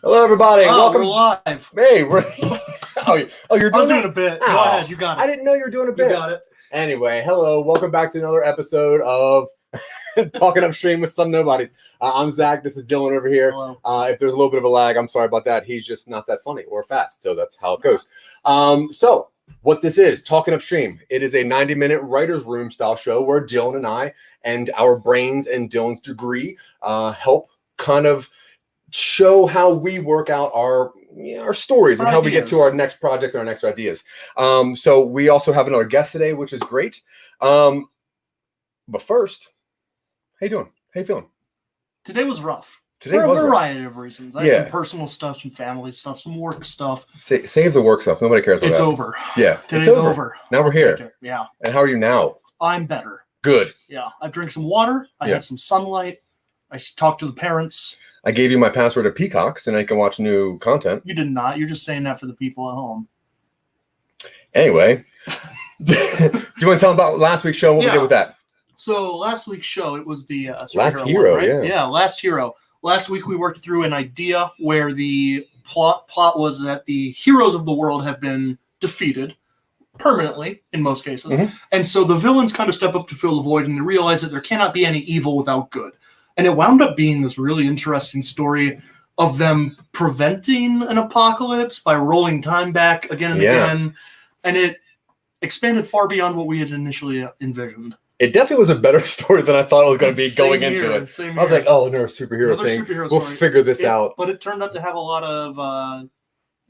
Hello, everybody. Welcome. We're live. Hey, we're. You're doing a bit. Go ahead. You got it. I didn't know you were doing a bit. You got it. Anyway, hello. Welcome back to another episode of Talking Upstream with some Nobodies. I'm Zach. This is Dylan over here. If there's a little bit of a lag, I'm sorry about that. He's just not that funny or fast, so that's how it goes. So what this is, Talking Upstream. It is a 90-minute writer's room style show where Dylan and I and our brains and Dylan's degree help kind of show how we work out our stories and how we get to our next project and our next ideas. So we also have another guest today, which is great. But first, how you doing? How you feeling? Today was rough. For a variety of reasons. I had some personal stuff, some family stuff, some work stuff. Save the work stuff. Nobody cares about that. It's over. Yeah, Today's it's over. Now we're here. Yeah. And how are you now? I'm better. Good. Yeah. I drank some water. I had some sunlight. I talked to the parents. I gave you my password to Peacocks, and I can watch new content. You did not. You're just saying that for the people at home. Anyway, do you want to tell them about last week's show? What we did with that? So last week's show, it was the Last Hero, one, right? yeah. Yeah, Last Hero. Last week we worked through an idea where the plot was that the heroes of the world have been defeated permanently in most cases. Mm-hmm. And so the villains kind of step up to fill the void and they realize that there cannot be any evil without good. And it wound up being this really interesting story of them preventing an apocalypse by rolling time back again and again. And it expanded far beyond what we had initially envisioned. It definitely was a better story than I thought it was going to be going into it. I was like, oh, another superhero thing. We'll figure this out. But it turned out to have a lot of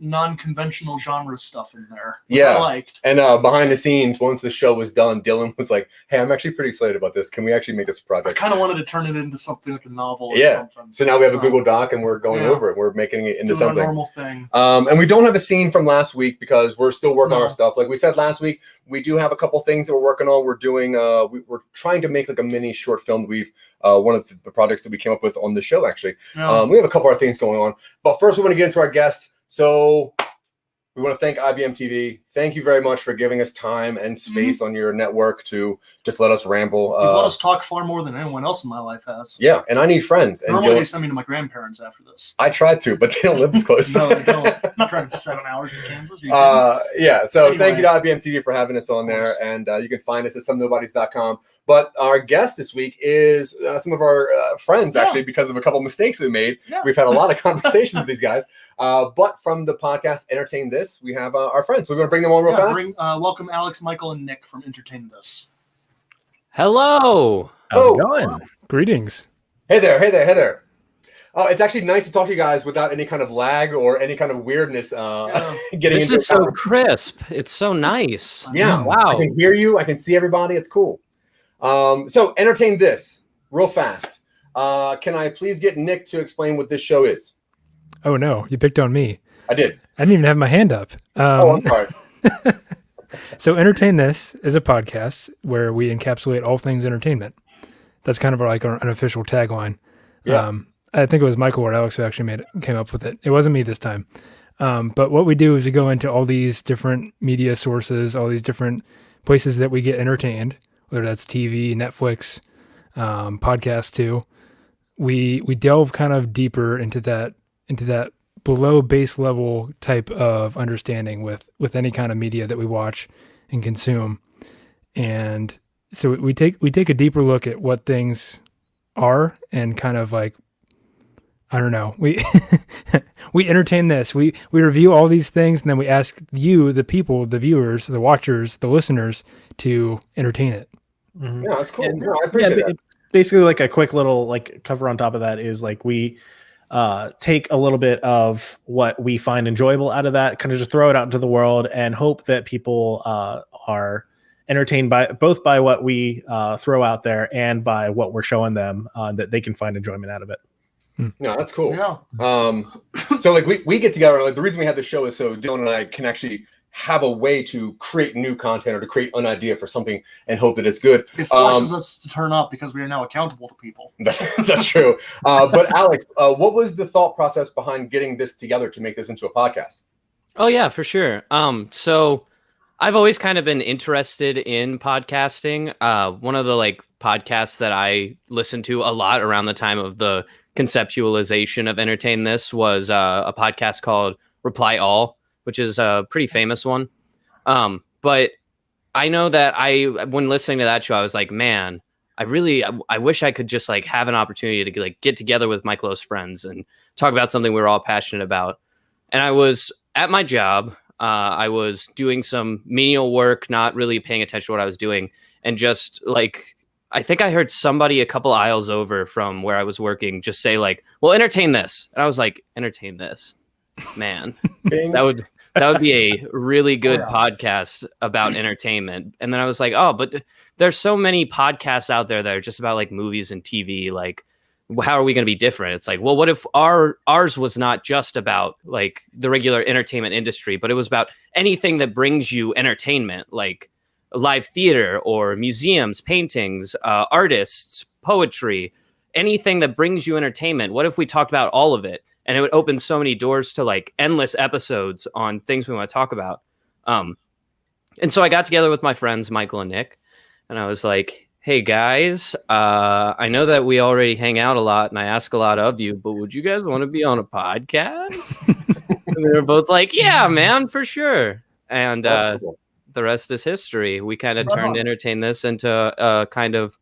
non-conventional genre stuff in there, which I liked. And behind the scenes, once the show was done, Dylan was like, hey, I'm actually pretty excited about this. Can we actually make this a project? I kind of wanted to turn it into something like a novel or something. So now we have a Google Doc and we're going over it. We're making it into something. A normal thing. And we don't have a scene from last week because we're still working on our stuff. Like we said last week, we do have a couple things that we're working on. We're doing we're trying to make like a mini short film. We've one of the projects that we came up with on the show actually. We have a couple of things going on. But first we want to get into our guests. So we want to thank IBM TV. Thank you very much for giving us time and space on your network to just let us ramble. You've let us talk far more than anyone else in my life has. Yeah, and I need friends. Normally they send me to my grandparents after this. I tried to, but they don't live as close. No, they don't. I'm not driving 7 hours in Kansas. So anyway, thank you to IBM TV for having us on there. And you can find us at somenobodies.com. But our guest this week is some of our friends, actually, because of a couple mistakes we made. Yeah. We've had a lot of conversations with these guys. But from the podcast Entertain This, we have our friends. We're going to bring them on real fast. Welcome Alex, Michael, and Nick from Entertain This. Hello. How's it going? Greetings. Hey there. It's actually nice to talk to you guys without any kind of lag or any kind of weirdness. This is so crisp. It's so nice. Yeah. Wow. I can hear you. I can see everybody. It's cool. So Entertain This real fast. Can I please get Nick to explain what this show is? Oh, no. You picked on me. I did. I didn't even have my hand up. I'm sorry. So Entertain This is a podcast where we encapsulate all things entertainment. That's kind of our unofficial tagline. Yeah. I think it was Michael or Alex who actually came up with it. It wasn't me this time. But what we do is we go into all these different media sources, all these different places that we get entertained, whether that's TV, Netflix, podcasts too. We delve kind of deeper into that below base level type of understanding with any kind of media that we watch and consume. And so we take a deeper look at what things are and kind of like, I don't know, we entertain this. We review all these things and then we ask you, the people, the viewers, the watchers, the listeners to entertain it. Mm-hmm. Yeah, that's cool. And, I appreciate that. Basically, like a quick little like cover on top of that is like we take a little bit of what we find enjoyable out of that, kind of just throw it out into the world and hope that people are entertained by both by what we throw out there and by what we're showing them, that they can find enjoyment out of it. No, that's cool. Yeah. So like we get together. Like the reason we have this show is so Dylan and I can actually have a way to create new content or to create an idea for something and hope that it's good. It forces us to turn up because we are now accountable to people. That's true. But Alex, what was the thought process behind getting this together to make this into a podcast? Oh yeah, for sure. So I've always kind of been interested in podcasting. One of the like podcasts that I listened to a lot around the time of the conceptualization of Entertain This was a podcast called Reply All, which is a pretty famous one. But I know that when listening to that show, I was like, man, I wish I could just like have an opportunity to like get together with my close friends and talk about something we were all passionate about. And I was at my job. I was doing some menial work, not really paying attention to what I was doing. And just like, I think I heard somebody a couple aisles over from where I was working just say like, well, entertain this. And I was like, entertain this, man. that would be a really good podcast about entertainment. And then I was like, oh, but there's so many podcasts out there that are just about like movies and TV. Like, how are we going to be different? It's like, well, what if ours was not just about like the regular entertainment industry, but it was about anything that brings you entertainment, like live theater or museums, paintings, artists, poetry, anything that brings you entertainment. What if we talked about all of it? And it would open so many doors to like endless episodes on things we want to talk about. And so I got together with my friends, Michael and Nick, and I was like, hey guys, I know that we already hang out a lot and I ask a lot of you, but would you guys want to be on a podcast? And they were both like, yeah, man, for sure. And the rest is history. We kind of turned Entertain This into a kind of,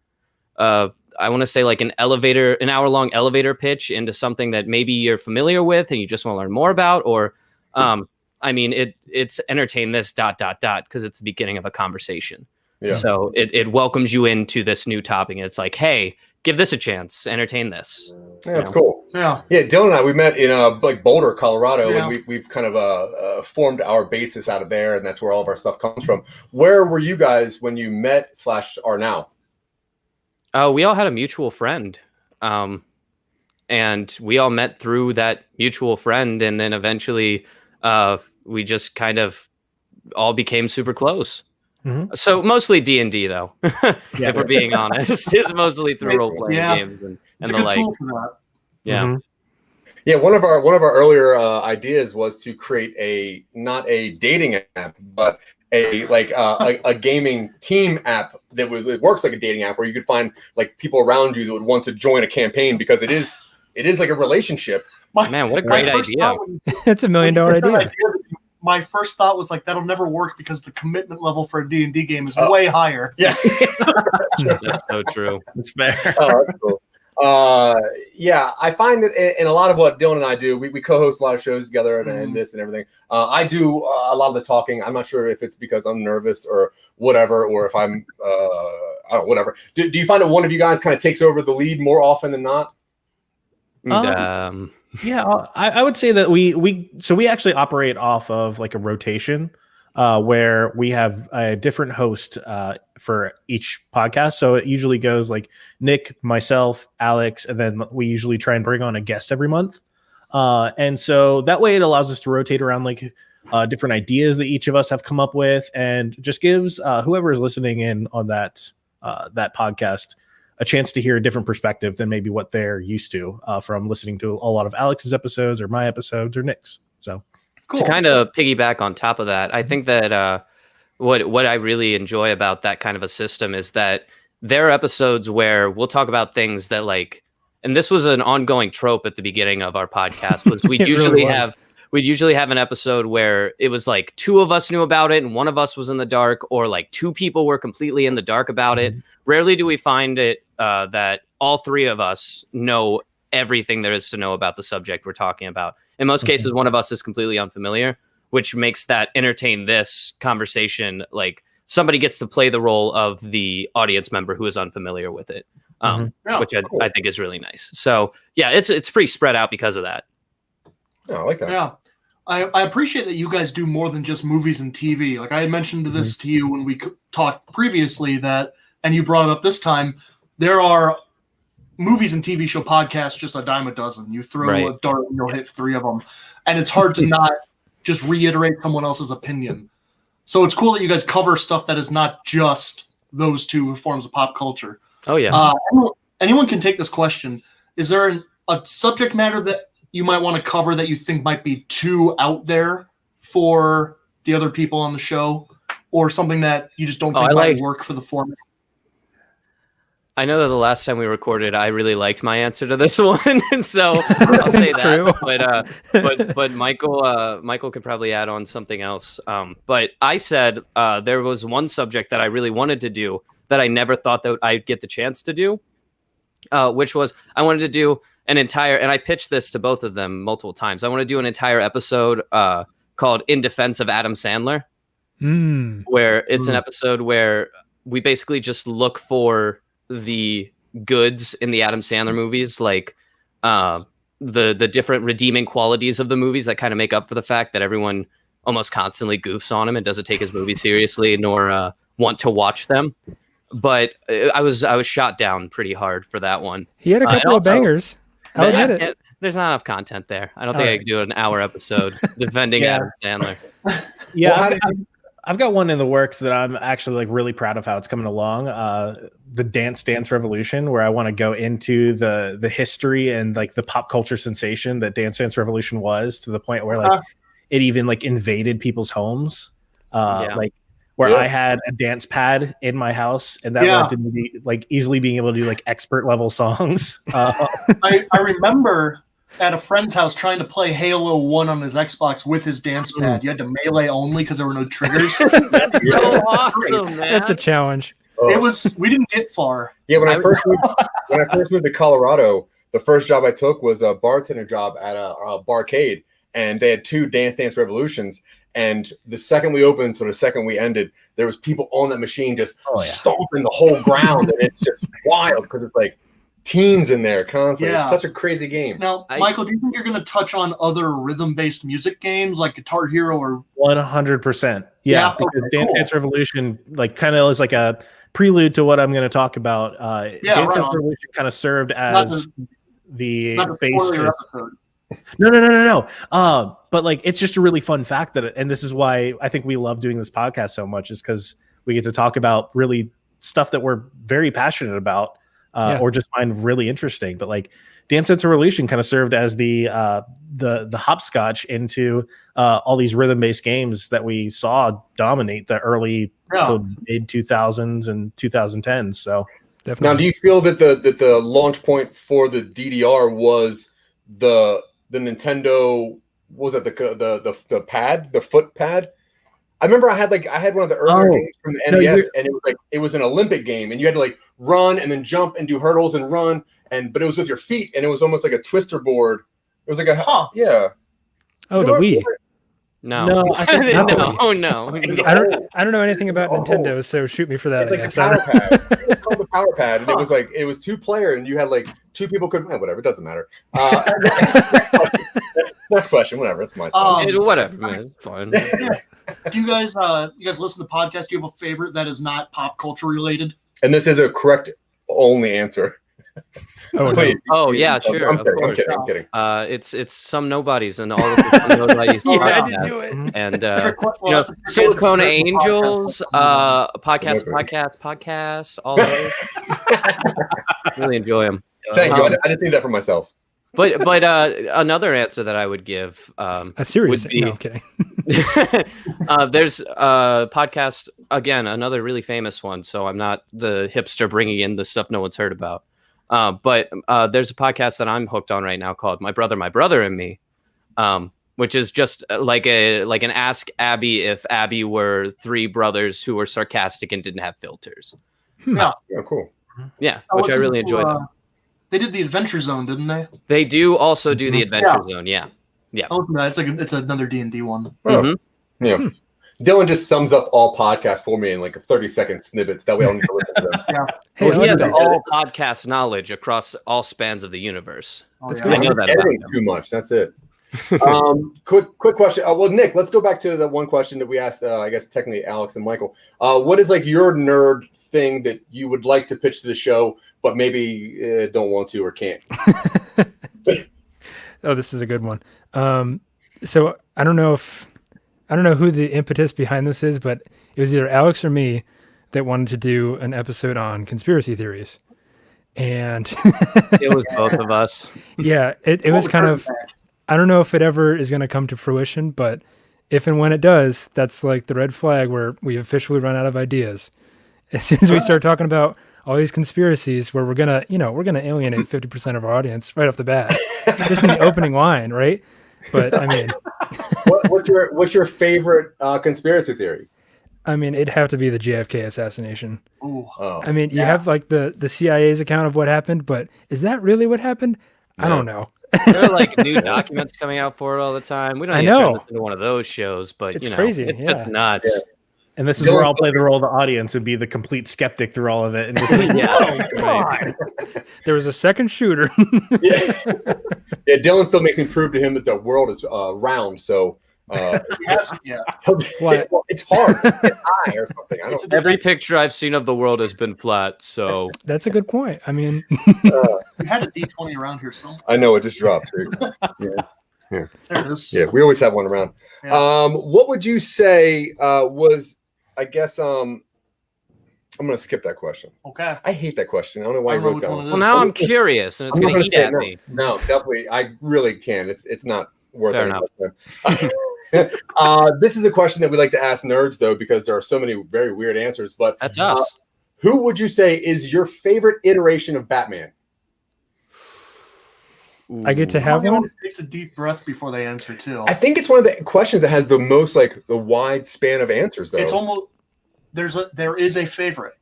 I want to say like an hour-long elevator pitch into something that maybe you're familiar with and you just want to learn more about, or I mean, it's entertain this ... because it's the beginning of a conversation. Yeah. So it welcomes you into this new topic. And it's like, hey, give this a chance. Entertain this. Yeah, that's cool. Yeah. Dylan and I, we met in like Boulder, Colorado, and we've kind of formed our basis out of there, and that's where all of our stuff comes from. Where were you guys when you met / are now? We all had a mutual friend, and we all met through that mutual friend, and then eventually we just kind of all became super close. Mm-hmm. So mostly D&D though, if we're being honest, it's mostly through role-playing games and the like. Tool for that. Yeah. Mm-hmm. Yeah, one of our earlier ideas was to create not a dating app, but a gaming team app that it works like a dating app where you could find like people around you that would want to join a campaign, because it is like a relationship. Man, what a great idea! It's $1 million idea. My first thought was like, that'll never work because the commitment level for a D&D game is way higher. Yeah, that's so true. It's fair. Oh, that's cool. Yeah, I find that in a lot of what Dylan and I do, we co-host a lot of shows together and this and everything. I do a lot of the talking. I'm not sure if it's because I'm nervous or whatever, or if I'm, I don't know, whatever. Do you find that one of you guys kind of takes over the lead more often than not? Yeah, I would say that we actually operate off of like a rotation where we have a different host for each podcast. So it usually goes like Nick, myself, Alex, and then we usually try and bring on a guest every month. And so that way it allows us to rotate around like different ideas that each of us have come up with, and just gives whoever is listening in on that podcast a chance to hear a different perspective than maybe what they're used to from listening to a lot of Alex's episodes or my episodes or Nick's. So cool. To kind of piggyback on top of that, I think that what I really enjoy about that kind of a system is that there are episodes where we'll talk about things that like, and this was an ongoing trope at the beginning of our podcast, was we'd usually have an episode where it was like two of us knew about it and one of us was in the dark, or like two people were completely in the dark about it. Rarely do we find it that all three of us know everything there is to know about the subject we're talking about. In most cases, one of us is completely unfamiliar, which makes that entertain this conversation like somebody gets to play the role of the audience member who is unfamiliar with it, which I think is really nice. So yeah, it's pretty spread out because of that. Oh, I like that. Yeah. I appreciate that you guys do more than just movies and TV. Like I had mentioned this to you when we talked previously and you brought it up this time, there are movies and TV show podcasts just a dime a dozen. You throw a dart and you'll hit 3 of them. And it's hard to not just reiterate someone else's opinion. So it's cool that you guys cover stuff that is not just those 2 forms of pop culture. Oh, yeah. Anyone can take this question. Is there a subject matter that you might want to cover that you think might be too out there for the other people on the show? Or something that you just don't think might work for the format? I know that the last time we recorded, I really liked my answer to this one, and so I'll say that. True. But Michael could probably add on something else. But I said there was one subject that I really wanted to do that I never thought that I'd get the chance to do, which was I wanted to do an entire, and I pitched this to both of them multiple times. I want to do an entire episode called "In Defense of Adam Sandler," where it's an episode where we basically just look for the goods in the Adam Sandler movies, like the different redeeming qualities of the movies that kind of make up for the fact that everyone almost constantly goofs on him and doesn't take his movies seriously nor want to watch them. But I was shot down pretty hard for that one. He had a couple of bangers. I'll admit it. There's not enough content there. I don't think I could do an hour episode defending Adam Sandler. Yeah, I've got one in the works that I'm actually like really proud of how it's coming along. The Dance Dance Revolution, where I want to go into the history and like the pop culture sensation that Dance Dance Revolution was, to the point where like it even like invaded people's homes. Like where I had a dance pad in my house, and that led to me like easily being able to do like expert level songs. I remember at a friend's house trying to play Halo 1 on his Xbox with his dance pad. You had to melee only because there were no triggers. That's so awesome, man. That's a challenge. It was. We didn't get far. Yeah, when I first moved to Colorado, the first job I took was a bartender job at a barcade, and they had 2 Dance Dance Revolutions. And the second we opened to the second we ended, there was people on that machine just stomping the whole ground, and it's just wild because it's like teens in there constantly. Yeah. It's such a crazy game. Now, Michael, do you think you're going to touch on other rhythm-based music games like Guitar Hero or 100%? Yeah, because Dance Dance Revolution like kind of is like a prelude to what I'm going to talk about. Dance Dance Revolution kind of served as the basis. No. But like, it's just a really fun fact and this is why I think we love doing this podcast so much, is because we get to talk about really stuff that we're very passionate about. Or just find really interesting. But like Dance Dance Revolution kind of served as the hopscotch into all these rhythm-based games that we saw dominate the early to mid 2000s and 2010s. So definitely. Now, do you feel that the launch point for the DDR was the Nintendo? What was that the pad, the foot pad? I remember I had one of the earlier games from the NES, and it was an Olympic game, and you had to like run and then jump and do hurdles and run, but it was with your feet, and it was almost like a twister board. It was like a yeah. Oh, the Wii. No, I think not the Wii. Oh no. I don't know anything about Nintendo, so shoot me for that. It's like the power pad. It was called the power pad, and it was 2-player, and you had like 2 people could whatever. It doesn't matter. Next question. Whatever. It's my stuff. Whatever, man. It's fine. Do you guys listen to the podcast? Do you have a favorite that is not pop culture related? And this is a correct only answer. Yeah, sure. I'm kidding. It's some Nobodies and all of the Nobodies. I did do it. And Silicone Angels, podcast, all those. Really enjoy them. Thank you. I just need that for myself. But another answer that I would give a serious would be, no, I'm kidding. There's a podcast, again, another really famous one, so I'm not the hipster bringing in the stuff no one's heard about. But there's a podcast that I'm hooked on right now called My Brother and Me, which is just like an Ask Abby if Abby were 3 brothers who were sarcastic and didn't have filters. Yeah, cool. Yeah, which I really enjoyed. They did the Adventure Zone, didn't they? They do also do the Adventure Zone. Yeah. Oh, it's another D&D one. Yeah. Dylan just sums up all podcasts for me in like a 30-second snippets. That way I don't need to listen to them. He has all podcast knowledge across all spans of the universe. I know that. Editing too much. That's it. Quick question. Well, Nick, let's go back to the one question that we asked. I guess technically Alex and Michael. What is like your nerd thing that you would like to pitch to the show, but maybe don't want to or can't? Oh, this is a good one. So I don't know who the impetus behind this is, but it was either Alex or me that wanted to do an episode on conspiracy theories. And It was both of us. yeah, it was kind of, I don't know if it ever is going to come to fruition, but if and when it does, that's like the red flag where we officially run out of ideas. As soon as we start talking about all these conspiracies where we're going to alienate 50% of our audience right off the bat, just in the opening line, right? But I mean, what's your favorite conspiracy theory? I mean, it'd have to be the JFK assassination. Ooh. Oh, I mean, you have like the CIA's account of what happened, but is that really what happened? I don't know. There are like new documents coming out for it all the time. We don't I need to turn know. this into one of those shows, but It's you know, crazy, it's yeah. just nuts. Yeah. And this is where I'll play the role of the audience and be the complete skeptic through all of it. And just Yeah. right. There was a second shooter. yeah. Dylan still makes me prove to him that the world is round. So Yeah. What? well, it's hard. It's high or something. I don't. Every picture I've seen of the world has been flat. So That's a good point. I mean, We had a D20 around here somewhere. I know it just dropped. There it is. Yeah, we always have one around. Yeah. What would you say was? I guess I'm gonna skip that question. Okay. I hate that question. I don't know why I you don't know wrote which that one one. it well, is. now I'm curious, and it's I'm not going to gonna eat say at no. me. No, definitely. I really can. It's not worth Fair it. This is a question that we like to ask nerds though, because there are so many very weird answers. But That's us. who would you say is your favorite iteration of Batman? I get to have Everyone one. always takes a deep breath before they answer too. I think it's one of the questions that has the most like the wide span of answers though. It's almost there is a favorite.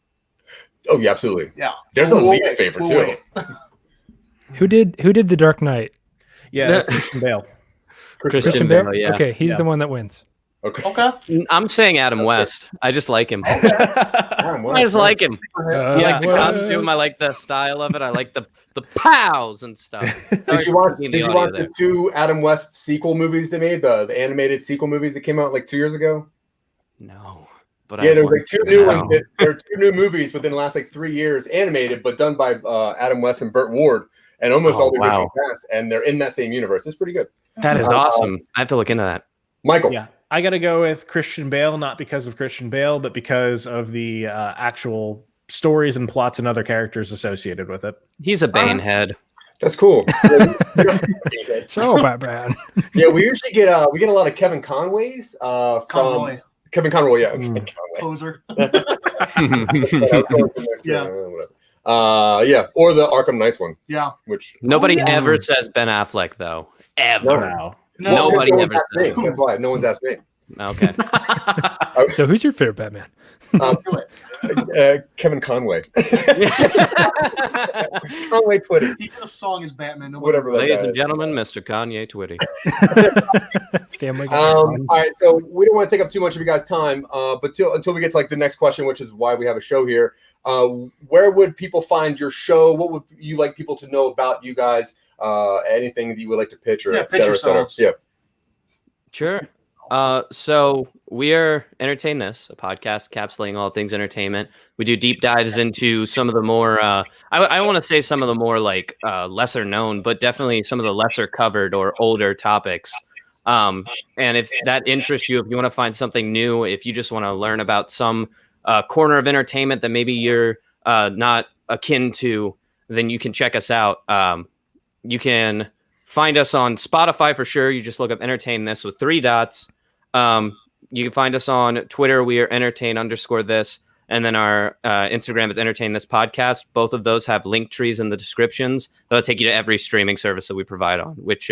Oh yeah, absolutely. Yeah. There's a We'll least wait. favorite We'll too. wait. Who did The Dark Knight? Yeah, that's Christian Bale. Christian Bale? Bale, yeah. Okay, he's Yeah. the one that wins. Okay. Okay. I'm saying Adam West. I just like him. Adam I West, just like him. I Yeah, like the costume. I like the style of it. I like the pows and stuff. Did you watch Sorry for the the audio two Adam West sequel movies they made? The animated sequel movies that came out like 2 years ago? No, but Yeah, I there were like want two to new now. ones. There are two new movies within the last like 3 years, animated, but done by Adam West and Burt Ward, and almost Oh, all the original wow. cast, and they're in that same universe. It's pretty good. That is awesome. I have to look into that. Michael, Yeah, I got to go with Christian Bale, not because of Christian Bale, but because of the actual stories and plots and other characters associated with it. He's a Banehead. that's cool. So, Batman. Yeah, we usually get a lot of Kevin Conways from Conroy. Kevin Conroy. Yeah, Mm. Poser. yeah. Yeah, or the Arkham Knight one, Yeah. which Nobody yeah. ever says Ben Affleck though. Ever. Wow. No. Nobody no one's ever asked me. said. That's why no one's asked me. Okay. So, who's your favorite Batman? Do it. Kevin Conway. Conway Twitty. He did a song as Batman. Nobody- Whatever that Ladies guy and is. gentlemen, Mr. Kanye Twitty. Family Guy. All right, so we don't want to take up too much of you guys' time, but until we get to like the next question, which is why we have a show here. Where would people find your show? What would you like people to know about you guys? Anything that you would like to pitch or Yeah, et cetera, et cetera. pitch Yeah. Sure. So we are Entertain This, a podcast encapsulating all things entertainment. We do deep dives into some of the more, I want to say some of the more like lesser known, but definitely some of the lesser covered or older topics. And if that interests you, if you want to find something new, if you just want to learn about some corner of entertainment that maybe you're not akin to, then you can check us out. You can find us on Spotify for sure. You just look up Entertain This with 3 dots. You can find us on Twitter. We are entertain_this. And then our Instagram is Entertain This Podcast. Both of those have link trees in the descriptions. That'll take you to every streaming service that we provide on, which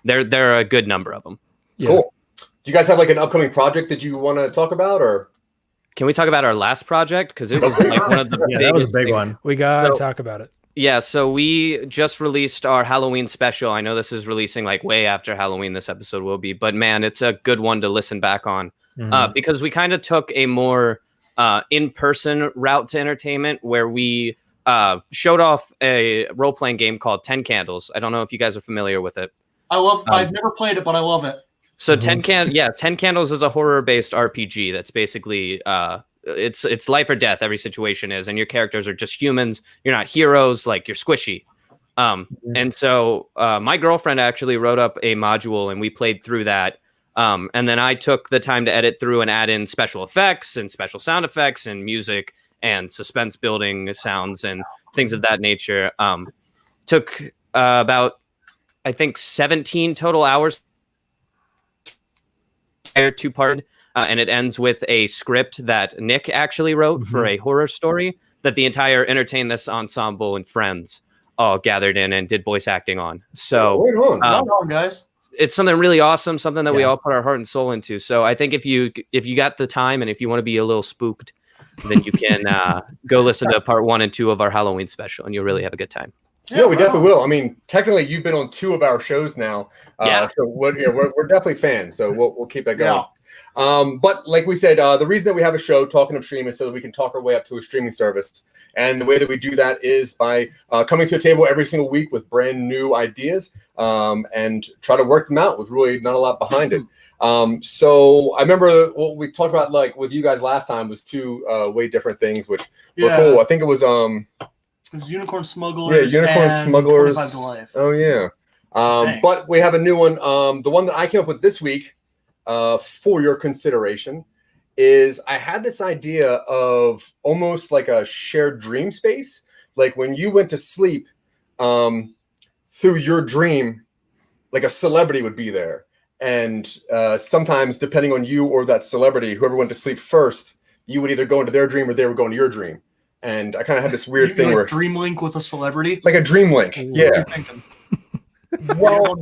there are a good number of them. Yeah. Cool. Do you guys have like an upcoming project that you want to talk about, or? Can we talk about our last project? Because it was like one of the Yeah, that was a biggest big things. one. We got to So- talk about it. Yeah, so we just released our Halloween special. I know this is releasing like way after Halloween this episode will be, but man, it's a good one to listen back on because we kind of took a more in-person route to entertainment where we showed off a role-playing game called 10 Candles. I don't know if you guys are familiar with it. I've never played it, but I love it. So 10 Candles is a horror-based RPG that's basically it's life or death. Every situation is, and your characters are just humans. You're not heroes. Like, you're squishy. And so my girlfriend actually wrote up a module, and we played through that. And then I took the time to edit through and add in special effects and special sound effects and music and suspense building sounds and things of that nature. Took about, I think, 17 total hours. 2-part, and it ends with a script that Nick actually wrote for a horror story that the entire Entertain This ensemble and friends all gathered in and did voice acting on. So Right on, guys. It's something really awesome, something that we all put our heart and soul into. So I think if you got the time and if you want to be a little spooked, then you can go listen to part 1 and 2 of our Halloween special, and you'll really have a good time. Yeah, we definitely will. I mean, technically, you've been on 2 of our shows now. So we're definitely fans. So we'll keep that going. Yeah. But like we said, the reason that we have a show, Talking Upstream, is so that we can talk our way up to a streaming service. And the way that we do that is by coming to a table every single week with brand new ideas and try to work them out with really not a lot behind it. So I remember what we talked about, like with you guys last time, was 2 way different things, which were cool. I think it was it was Unicorn Smugglers. Yeah, Unicorn Smugglers. 25 to Life. Oh yeah. But we have a new one. The one that I came up with this week for your consideration is I had this idea of almost like a shared dream space. Like when you went to sleep, through your dream, like a celebrity would be there. And sometimes, depending on you or that celebrity, whoever went to sleep first, you would either go into their dream or they would go into your dream. And I kind of had this weird thing where dream link with a celebrity, like a dream link. Yeah. Well,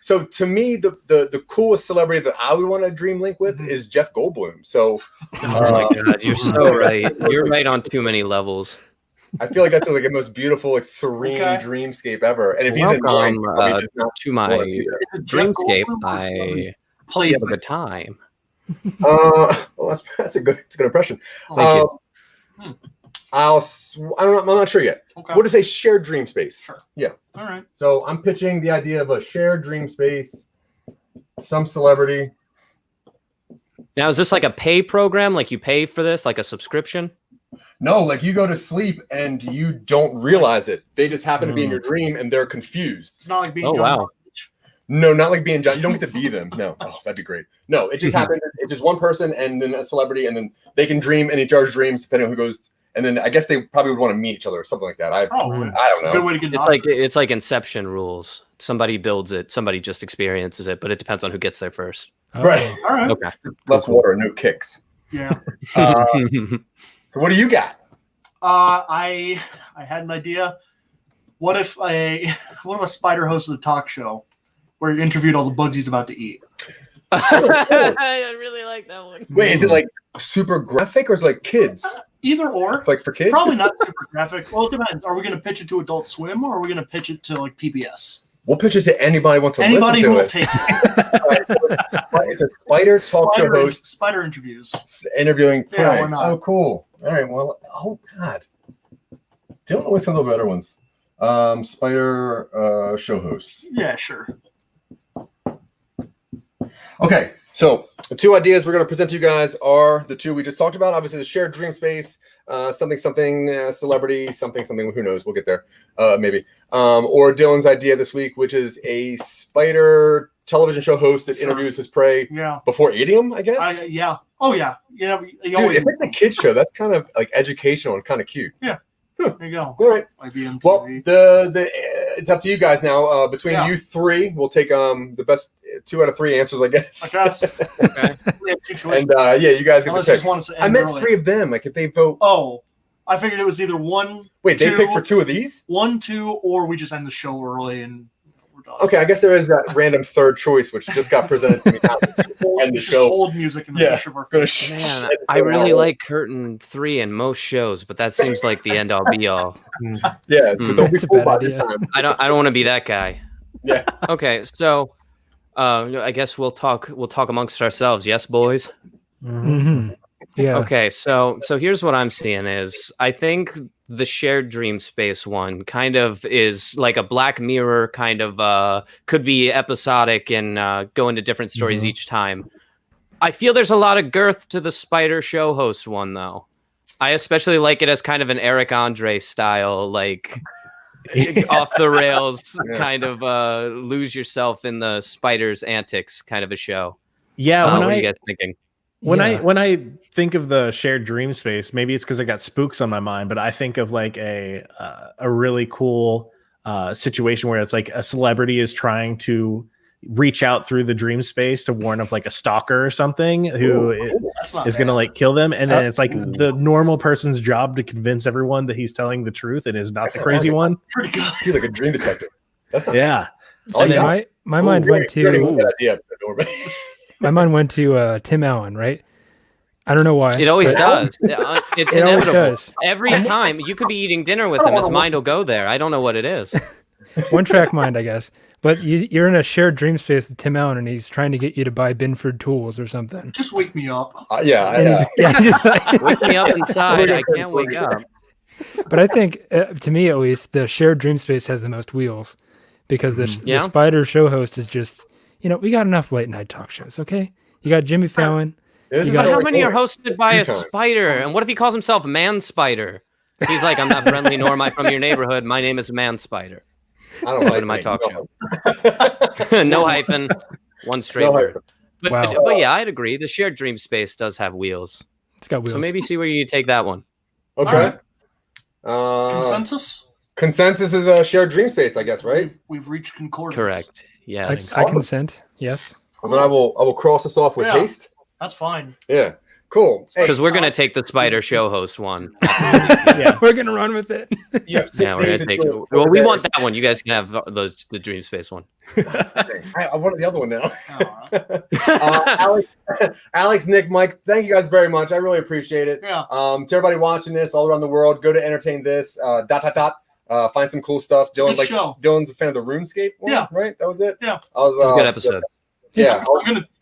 so to me, the coolest celebrity that I would want to dream link with is Jeff Goldblum. So, oh my God, you're so right. You're right on too many levels. I feel like that's like the most beautiful, like serene dreamscape ever. And if he's in mine, to my dreamscape, I have a good time. Well, that's a good impression. Thank you. I'm not sure yet. Okay. We'll just say shared dream space. Sure. Yeah. All right. So I'm pitching the idea of a shared dream space, some celebrity. Now, is this like a pay program? Like you pay for this, like a subscription? No, like you go to sleep and you don't realize it. They just happen to be in your dream and they're confused. It's not like being No, not like being John. You don't get to be them. No. Oh, that'd be great. No, it just happens. It's just one person and then a celebrity, and then they can dream in each other's dreams depending on who goes. And then I guess they probably would want to meet each other or something like that. I don't know. Good way to get it's like Inception rules. Somebody builds it, somebody just experiences it, but it depends on who gets there first. Right. All right. Okay. Less water, no kicks. Yeah. So what do you got? I had an idea. What if a spider hosted a talk show where he interviewed all the bugs he's about to eat? I really like that one. Wait, is it like super graphic or is it like kids? Either or. Like for kids? Probably not super graphic. Well, it depends. Are we going to pitch it to Adult Swim or are we going to pitch it to like PBS? We'll pitch it to anybody who wants to Anybody listen who to will it. take it. It's a spider talk show host. Spider interviews. Interviewing prey. Yeah, why not? Oh, cool. All right. Well, oh, God. Dylan always comes up with better ones. Spider show hosts. Yeah, sure. Okay. So the 2 ideas we're going to present to you guys are the 2 we just talked about. Obviously, the shared dream space, something, celebrity, something, who knows? We'll get there, maybe. Or Dylan's idea this week, which is a spider television show host that interviews his prey before eating them, I guess. Yeah. Oh, yeah. You know, dude, if it's a kid's show, that's kind of like educational and kind of cute. Yeah. Huh. There you go. All right. Well, it's up to you guys now. Between you 3, we'll take the best 2 out of 3 answers, I guess. Okay. We have 2 choices. And you guys get to pick. I meant 3 of them. Like if they vote. Oh, I figured it was either 1. Wait, they picked for 2 of these? 1, 2, or we just end the show early and we're done. Okay, I guess there is that random 3rd choice which just got presented to me. And the show. Hold music and Man, I really like curtain 3 in most shows, but that seems like the end all be all. Yeah, but don't be fooled by it. I don't want to be that guy. Yeah. Okay, so I guess we'll talk amongst ourselves. Yes, boys. Mm-hmm. Yeah. Okay, so here's what I'm seeing is I think the shared dream space one kind of is like a Black Mirror kind of could be episodic and go into different stories each time. I feel there's a lot of girth to the Spider show host one though. I especially like it as kind of an Eric Andre style, like off the rails kind of lose yourself in the spider's antics kind of a show. Yeah, what are you guys thinking? When I think of the shared dream space, maybe it's because I got spooks on my mind, but I think of like a really cool situation where it's like a celebrity is trying to reach out through the dream space to warn of like a stalker or something who is going to like kill them. And then it's like the normal person's job to convince everyone that he's telling the truth and is not the crazy one. Pretty good. He's like a dream detective. That's not And then my mind went to my mind went to Tim Allen, right? I don't know why. It always does. It's It always inevitable. does. Every time you could be eating dinner with him, his mind will go there. I don't know what it is. One track mind, I guess. But you're in a shared dream space with Tim Allen, and he's trying to get you to buy Binford tools or something. Just wake me up. He's just like, Wake me up inside. I can't wake up. But I think, to me at least, the shared dream space has the most wheels because the Spider show host is just, we got enough late night talk shows, okay? You got Jimmy Fallon. But how many are hosted by a spider? And what if he calls himself Man Spider? He's like, I'm not friendly, nor am I from your neighborhood. My name is Man Spider. I don't like my talk show. No hyphen, one straight word. But yeah, I'd agree. The shared dream space does have wheels. It's got wheels. So maybe see where you take that one. Okay. Consensus? Consensus is a shared dream space, I guess, right? We've reached concordance. Correct. Yes. I consent. Yes. And then I will cross this off with haste. That's fine. Yeah. Cool. Because we're gonna take the Spider show host one. We're gonna run with it. We're gonna take. Well, we want that one. You guys can have the dream space one. I wanted the other one now. Alex, Nick, Mike, thank you guys very much. I really appreciate it. Yeah. To everybody watching this all around the world, go to entertain this. Find some cool stuff. Dylan's a fan of the RuneScape one, right? That was it. Yeah. It was a good episode. Yeah.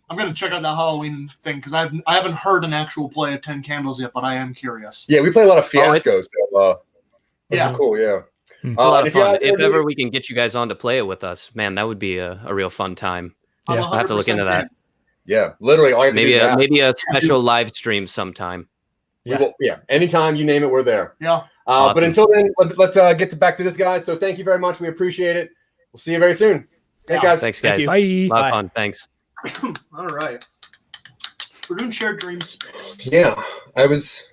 I'm gonna check out that Halloween thing because I haven't heard an actual play of 10 Candles yet, but I am curious. Yeah, we play a lot of fiascos. Which is cool. Yeah. It's a lot of fun. If ever we can get you guys on to play it with us, man, that would be a real fun time. Yeah. I'll have to look into that. Yeah, literally. All maybe a special live stream sometime. Yeah. Anytime you name it, we're there. Yeah. Awesome. But until then, let's get back to this, guys. So thank you very much. We appreciate it. We'll see you very soon. Thanks, guys. Thanks, guys. Bye. A lot of fun. Thanks. All right. We're doing shared dream space. Yeah, I was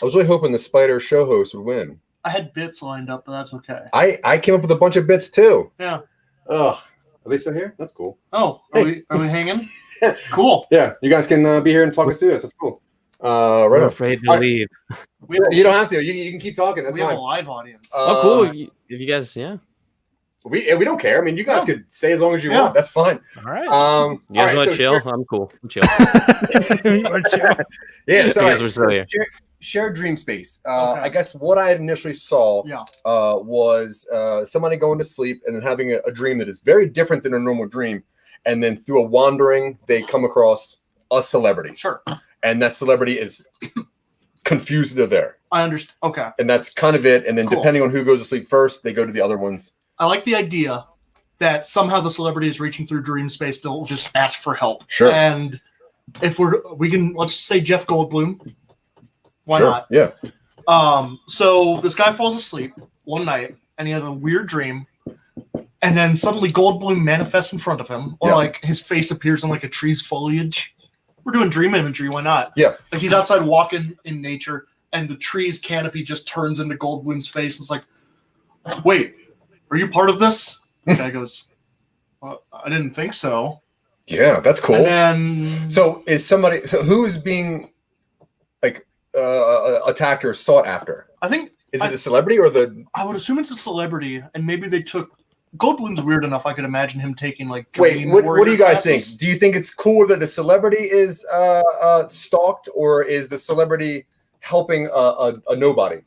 really hoping the Spider show host would win. I had bits lined up, but that's okay. I came up with a bunch of bits too. Yeah. Ugh. Are they still here? That's cool. Oh, are we hanging? Cool. Yeah, you guys can be here and talk us through this. That's cool. We're afraid to leave. You don't have to. You can keep talking. That's fine. We have a live audience. Cool. If you guys, We don't care. I mean, you guys could stay as long as you want. That's fine. All right. You guys want to chill? I'm cool. I'm chill. Yeah. So you guys were still here. Shared dream space. I guess what I initially saw was somebody going to sleep and then having a dream that is very different than a normal dream. And then through a wandering, they come across a celebrity. Sure. And that celebrity is confused they're there. I understand. Okay. And that's kind of it. And then depending on who goes to sleep first, they go to the other ones. I like the idea that somehow the celebrity is reaching through dream space to just ask for help. Sure. And if we can, let's say Jeff Goldblum. Why not? Yeah. So this guy falls asleep one night and he has a weird dream. And then suddenly Goldblum manifests in front of him, or like his face appears in like a tree's foliage. We're doing dream imagery. Why not? Yeah. Like he's outside walking in nature and the tree's canopy just turns into Goldblum's face. It's like, wait, are you part of this? The guy goes, well, I didn't think so. Yeah, that's cool. And then, so who's being like attacked or sought after? I think is it the celebrity or the? I would assume it's a celebrity, and maybe they took. Goldblum's weird enough. I could imagine him taking like. Wait, what do you guys think? Do you think it's cool that the celebrity is stalked, or is the celebrity helping a nobody?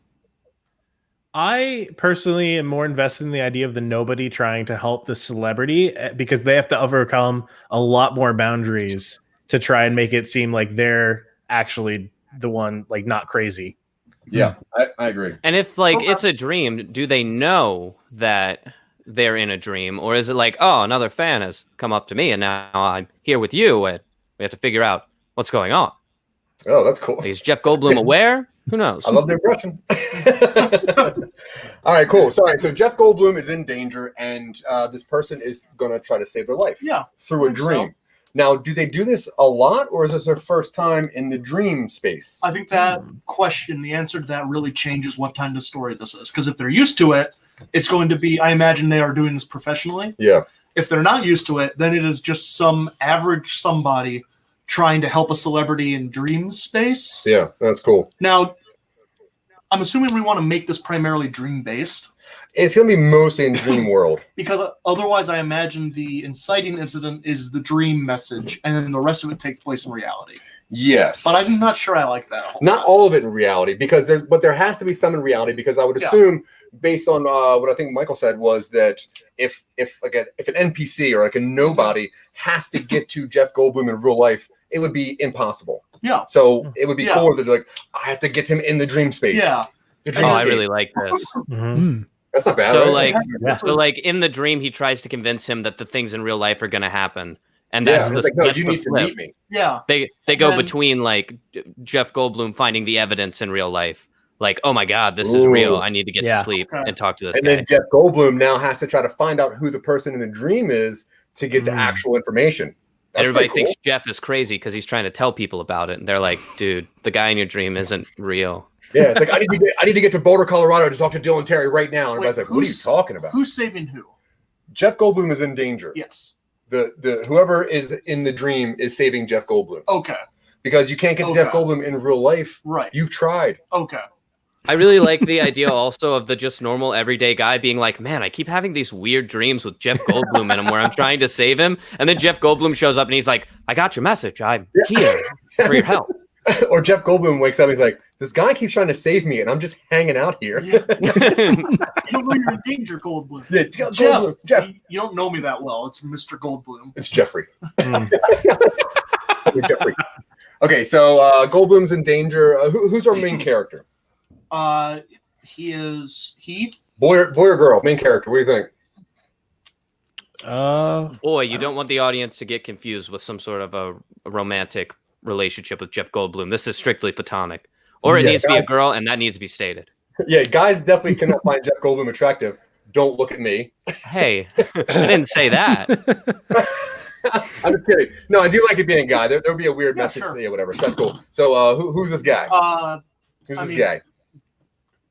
I personally am more invested in the idea of the nobody trying to help the celebrity because they have to overcome a lot more boundaries to try and make it seem like they're actually the one, like not crazy. Yeah, I agree. And if like it's a dream, do they know that they're in a dream, or is it like, oh, another fan has come up to me and now I'm here with you and we have to figure out what's going on? Oh, that's cool. Like, is Jeff Goldblum aware? Who knows? I love the impression. All right, cool. So Jeff Goldblum is in danger, and this person is going to try to save their life through a dream. So. Now, do they do this a lot, or is this their first time in the dream space? I think that question, the answer to that really changes what kind of story this is. Because if they're used to it, it's going to be, I imagine they are doing this professionally. Yeah. If they're not used to it, then it is just some average somebody trying to help a celebrity in dream space. Yeah, that's cool. Now, I'm assuming we want to make this primarily dream-based. It's going to be mostly in dream world. Because otherwise, I imagine the inciting incident is the dream message, and then the rest of it takes place in reality. Yes. But I'm not sure I like that. Not all of it in reality, because there has to be some in reality, because I would assume, based on what I think Michael said, was that if an NPC or like a nobody has to get to Jeff Goldblum in real life, it would be impossible. Yeah. So it would be cool if they're like, I have to get him in the dream space. Yeah. I really like this. That's not bad. So right? like in the dream, he tries to convince him that the things in real life are going to happen, and that's the you need to meet me. Yeah. They go between like Jeff Goldblum finding the evidence in real life, like, oh my God, this is real. I need to get to sleep and talk to this guy. And then Jeff Goldblum now has to try to find out who the person in the dream is to get the actual information. Everybody thinks Jeff is crazy because he's trying to tell people about it, and they're like, dude, the guy in your dream isn't real. Yeah, it's like, I need to get to Boulder, Colorado to talk to Dylan Terry right now. And everybody's like, what are you talking about? Who's saving who? Jeff Goldblum is in danger. Yes. The whoever is in the dream is saving Jeff Goldblum. Okay. Because you can't get to Jeff Goldblum in real life. Right. You've tried. Okay. I really like the idea also of the just normal everyday guy being like, man, I keep having these weird dreams with Jeff Goldblum in them where I'm trying to save him. And then Jeff Goldblum shows up and he's like, I got your message. I'm here for your help. Or Jeff Goldblum wakes up and he's like, this guy keeps trying to save me and I'm just hanging out here. Yeah. You don't know you're in danger, Goldblum. Yeah, Jeff. You don't know me that well. It's Mr. Goldblum. It's Jeffrey. Jeffrey. Okay, so Goldblum's in danger. Who's our main character? He is boy or girl, main character. What do you think? Boy, you don't want the audience to get confused with some sort of a romantic relationship with Jeff Goldblum. This is strictly platonic, or it needs to be a girl, and that needs to be stated. Yeah, guys definitely cannot find Jeff Goldblum attractive. Don't look at me. Hey, I didn't say that. I'm just kidding. No, I do like it being a guy. There'll be a weird message. Sure. Yeah, whatever. So that's cool. So who's this guy? Who's this guy?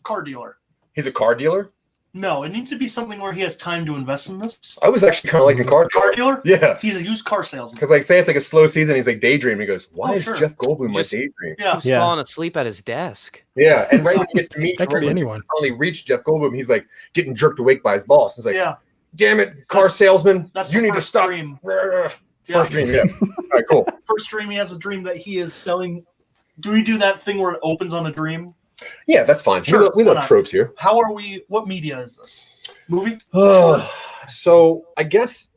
Car dealer. He's a car dealer? No, it needs to be something where he has time to invest in this. I was actually kind of like a car dealer. Yeah. He's a used car salesman. Because like say it's like a slow season, he's like daydreaming. He goes, why is Jeff Goldblum my daydream? Yeah. He's falling asleep at his desk. Yeah. And right when he gets to meet that could be anyone. Finally reach Jeff Goldblum, he's like getting jerked awake by his boss. He's like, damn it, car salesman. You need to stop. First dream, yeah. All right, cool. First dream, he has a dream that he is selling. Do we do that thing where it opens on a dream? Yeah, that's fine. Sure, we love tropes here. How are we? What media is this? Movie? So I guess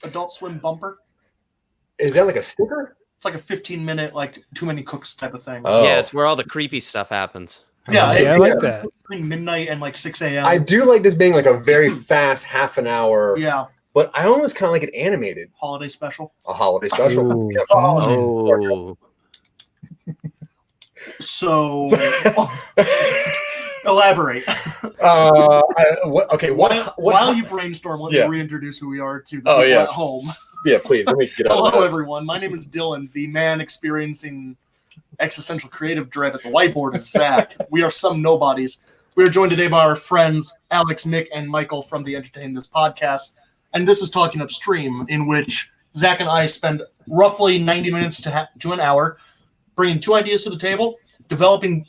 Adult Swim bumper. Is that like a sticker? It's like a 15-minute, like Too Many Cooks type of thing. Oh. Yeah, it's where all the creepy stuff happens. Yeah, I like that. Between midnight and like 6 a.m. I do like this being like a very fast half an hour. Yeah. But I almost kind of like it animated. Holiday special. A holiday special. Yep. Oh. So, elaborate. While you brainstorm, let me reintroduce who we are to the people at home. Yeah, please. Let me get out. Hello, everyone. My name is Dylan, the man experiencing existential creative dread at the whiteboard is Zach. We are some nobodies. We are joined today by our friends Alex, Nick, and Michael from the Entertain This podcast. And this is Talking Upstream, in which Zach and I spend roughly 90 minutes to an hour bringing two ideas to the table, developing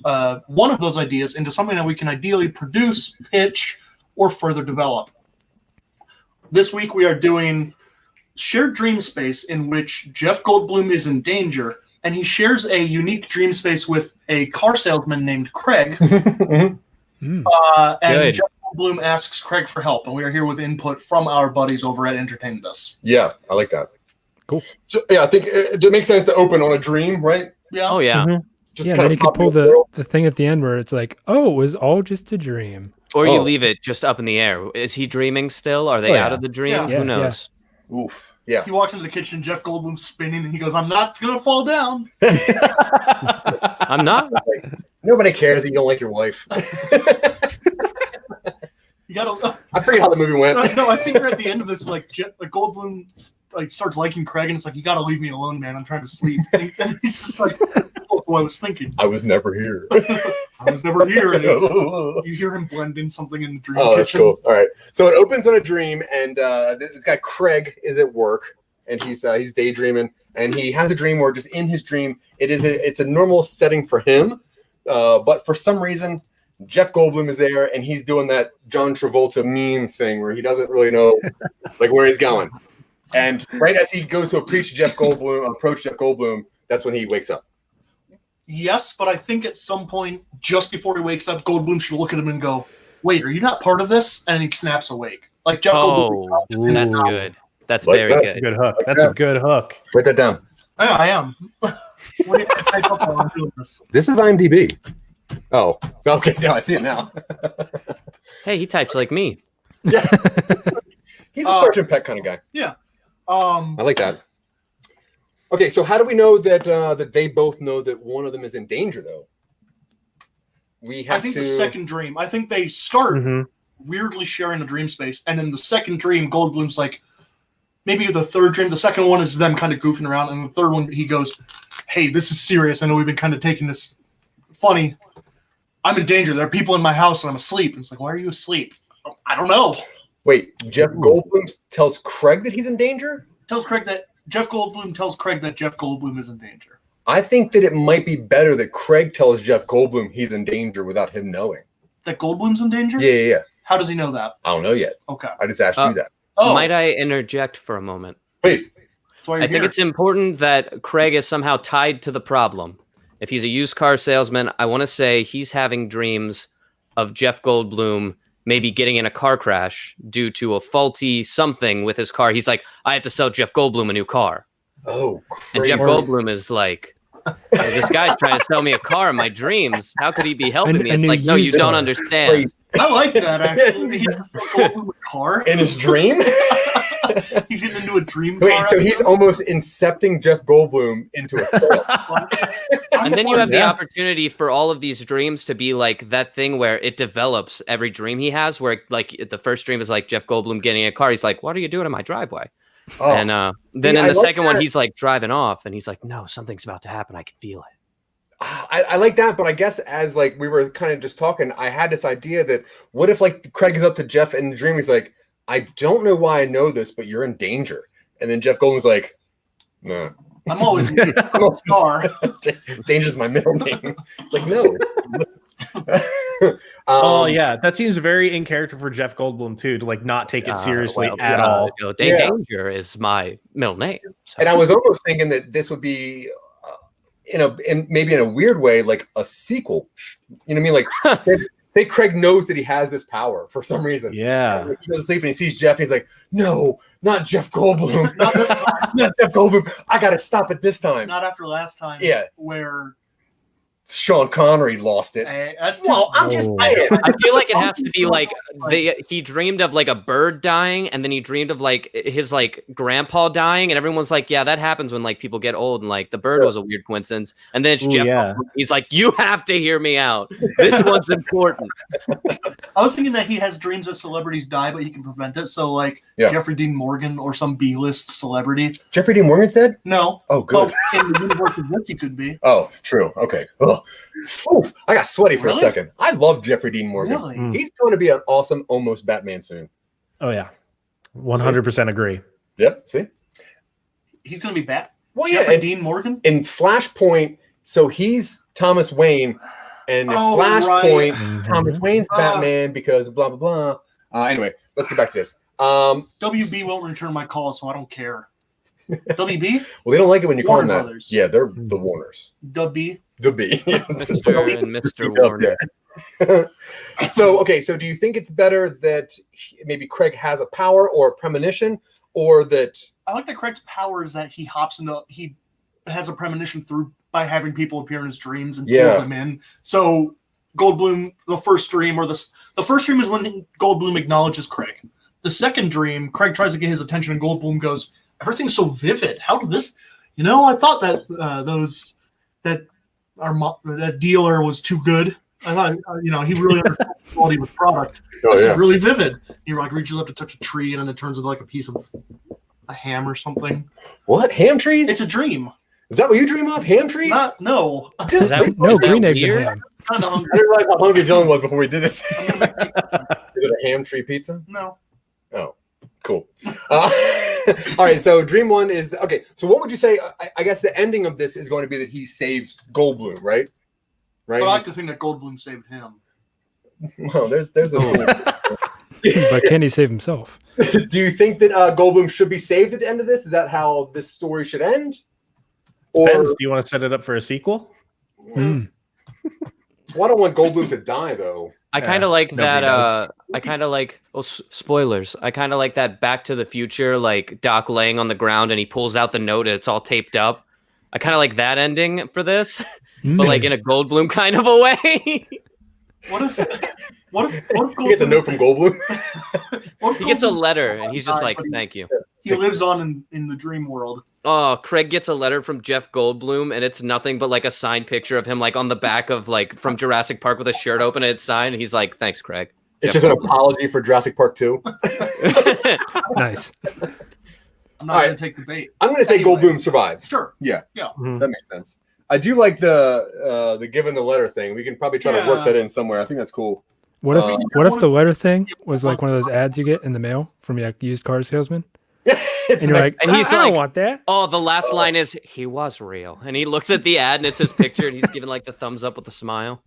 one of those ideas into something that we can ideally produce, pitch, or further develop. This week we are doing Shared Dream Space, in which Jeff Goldblum is in danger, and he shares a unique dream space with a car salesman named Craig. And Jeff Goldblum asks Craig for help, and we are here with input from our buddies over at Entertain This. Yeah, I like that. Cool. So yeah, I think it makes sense to open on a dream, right? Yeah. Oh yeah. Just Yeah, kind then of you could pull popping up the thing at the end where it's like, oh, it was all just a dream. Or you Oh. leave it just up in the air. Is he dreaming still? Are they Oh, out yeah. of the dream? Yeah. Yeah, Who knows? Oof. Yeah. He walks into the kitchen, Jeff Goldblum's spinning, and he goes, "I'm not gonna fall down." I'm not. Nobody cares that you don't like your wife. You gotta. I forget how the movie went. No, I think we're at the end of this. Like Goldblum, like starts liking Craig, and it's like, "You gotta leave me alone, man. I'm trying to sleep." And he's just like, "Oh, I was thinking. I was never here. I was never here." And you hear him blend in something in the dream Oh, that's kitchen. cool. All right. So it opens on a dream, and this guy Craig is at work, and he's daydreaming, and he has a dream where just in his dream, it's a normal setting for him, but for some reason, Jeff Goldblum is there, and he's doing that John Travolta meme thing where he doesn't really know like where he's going, and right as he goes to approach Jeff Goldblum, that's when he wakes up. Yes, but I think at some point, just before he wakes up, Goldblum should look at him and go, "Wait, are you not part of this?" And he snaps awake. Like Jeff Goldblum. Oh, that's Ooh. good. That's Like very that. good. Good hook. That's a good hook. Write that down. Yeah, I am. What do you type up while I'm doing this? This is IMDb. Oh, okay. No, I see it now. Hey, he types like me. He's a Sergeant Peck kind of guy. Yeah. I like that. Okay, so how do we know that that they both know that one of them is in danger, though? We have I think to. the second dream. I think they start Mhm. weirdly sharing a dream space, and in the second dream, Goldblum's like, maybe the third dream. The second one is them kind of goofing around, and the third one, he goes, "Hey, this is serious. I know we've been kind of taking this funny. I'm in danger. There are people in my house, and I'm asleep." And it's like, "Why are you asleep?" "I don't know." Wait, Jeff Goldblum tells Craig that he's in danger? Jeff Goldblum tells Craig that Jeff Goldblum is in danger. I think that it might be better that Craig tells Jeff Goldblum he's in danger without him knowing. That Goldblum's in danger? Yeah. How does he know that? I don't know yet. Okay. I just asked you that. Oh, Might I interject for a moment? Please. that's why you're I think here. it's important that Craig is somehow tied to the problem. If he's a used car salesman, I want to say he's having dreams of Jeff Goldblum maybe getting in a car crash due to a faulty something with his car. He's like, I have to sell Jeff Goldblum a new car. Oh, And crazy. Jeff Goldblum is like, "Well, this guy's trying to sell me a car in my dreams. How could he be helping me?" A It's new like, no, you used don't car. understand. I like that, actually. He's just Goldblum with a car. In his dream? He's getting into a dream Wait, car. so he's almost incepting Jeff Goldblum into a sale. And then you have the Yeah. opportunity for all of these dreams to be like that thing where it develops every dream he has, where like the first dream is like Jeff Goldblum getting a car. He's like, "What are you doing in my driveway?" Oh, And then See, in I the like second one, that. he's like driving off and he's like, "No, something's about to happen. I can feel it." I like that, but I guess as like we were kind of just talking, I had this idea that what if like Craig is up to Jeff in the dream, he's like, "I don't know why I know this, but you're in danger." And then Jeff Goldblum's like, "No, I'm always in a car. danger's my middle name." It's like, no. Oh yeah, that seems very in character for Jeff Goldblum too, to like not take it seriously at all. You know, Yeah. Danger is my middle name. So- And I was almost thinking that this would be maybe in a weird way, like a sequel. You know what I mean? Like, say Craig knows that he has this power for some reason. Yeah. And he goes to sleep and he sees Jeff and he's like, "No, not Jeff Goldblum. Not this time. Not Jeff Goldblum. I got to stop it this time." Not after last time. Yeah. Where Sean Connery lost it. that's too, Well, I'm just Oh. saying. I feel like it has to be like he dreamed of like a bird dying, and then he dreamed of like his like grandpa dying, and everyone's like, "Yeah, that happens when like people get old," and like the bird was a weird coincidence. And then it's Ooh, Jeff. yeah. Goldblum. He's like, "You have to hear me out. This one's important." I was thinking that he has dreams that celebrities die, but he can prevent it. So like Yeah. Jeffrey Dean Morgan or some B-list celebrity. Jeffrey Dean Morgan's dead? No. Oh, good. But in the universe of this, he could be. Oh, true. Okay. Ugh. Oof, I got sweaty for Really? a second. I love Jeffrey Dean Morgan. Really? Mm. He's going to be an awesome almost Batman soon. Oh yeah. 100% agree. Yep. See? He's gonna be Bat. Well, yeah. Jeffrey And Dean Morgan. in Flashpoint, so he's Thomas Wayne, and in Oh, Flashpoint, right. Thomas Wayne's Batman because blah blah blah. Anyway, let's get back to this. WB won't return my call, so I don't care. WB? Well, they don't like it when you call them Warner that. Brothers. Yeah, they're the Warners. WB? The B. Mr. and Mr. Warner. So, okay, so do you think it's better that maybe Craig has a power or a premonition, or that I like that Craig's power is that he has a premonition through by having people appear in his dreams and pulls them in. So Goldblum, the first dream is when Goldblum acknowledges Craig. The second dream, Craig tries to get his attention, and Goldblum goes, "Everything's so vivid. How did this? I thought that that dealer was too good. I thought, he really understood the quality of the product. This is really vivid." He reaches up to touch a tree, and then it turns into like a piece of a ham or something. What? Ham trees? It's a dream. Is that what you dream of? Ham trees? No. Green eggs and ham. Kind of hungry. I didn't realize how hungry Dylan was before we did this. Is it a ham tree pizza? No. Oh, cool. All right, so dream one is okay. So what would you say? I guess the ending of this is going to be that he saves Goldblum, right? Right. But I like to think that Goldblum saved him. Well, there's a. But can he save himself? Do you think that Goldblum should be saved at the end of this? Is that how this story should end? Or Depends. Do you want to set it up for a sequel? Well, I don't want Goldblum to die, though. I kind of like that. I kind of like. Well, spoilers. I kind of like that Back to the Future, like Doc laying on the ground and he pulls out the note and it's all taped up. I kind of like that ending for this, but like in a Goldblum kind of a way. What if He gets a note from Goldblum? He gets a letter and he's just like, "Thank you." He lives on in the dream world. Oh, Craig gets a letter from Jeff Goldblum, and it's nothing but like a signed picture of him, like on the back of like from Jurassic Park with a shirt open and it's signed. And he's like, "Thanks, Craig." It's just an apology for Jurassic Park 2. Nice. I'm not going to take the bait. I'm going to say Goldblum survives. Sure. Yeah. Mhm. That makes sense. I do like the given the letter thing. We can probably try to work that in somewhere. I think that's cool. What if the letter thing was like one of those ads you get in the mail from a used car salesman? And you're like, and he's I like, don't want that. Oh, the last line is, "He was real." And he looks at the ad and it's his picture and he's giving like the thumbs up with a smile.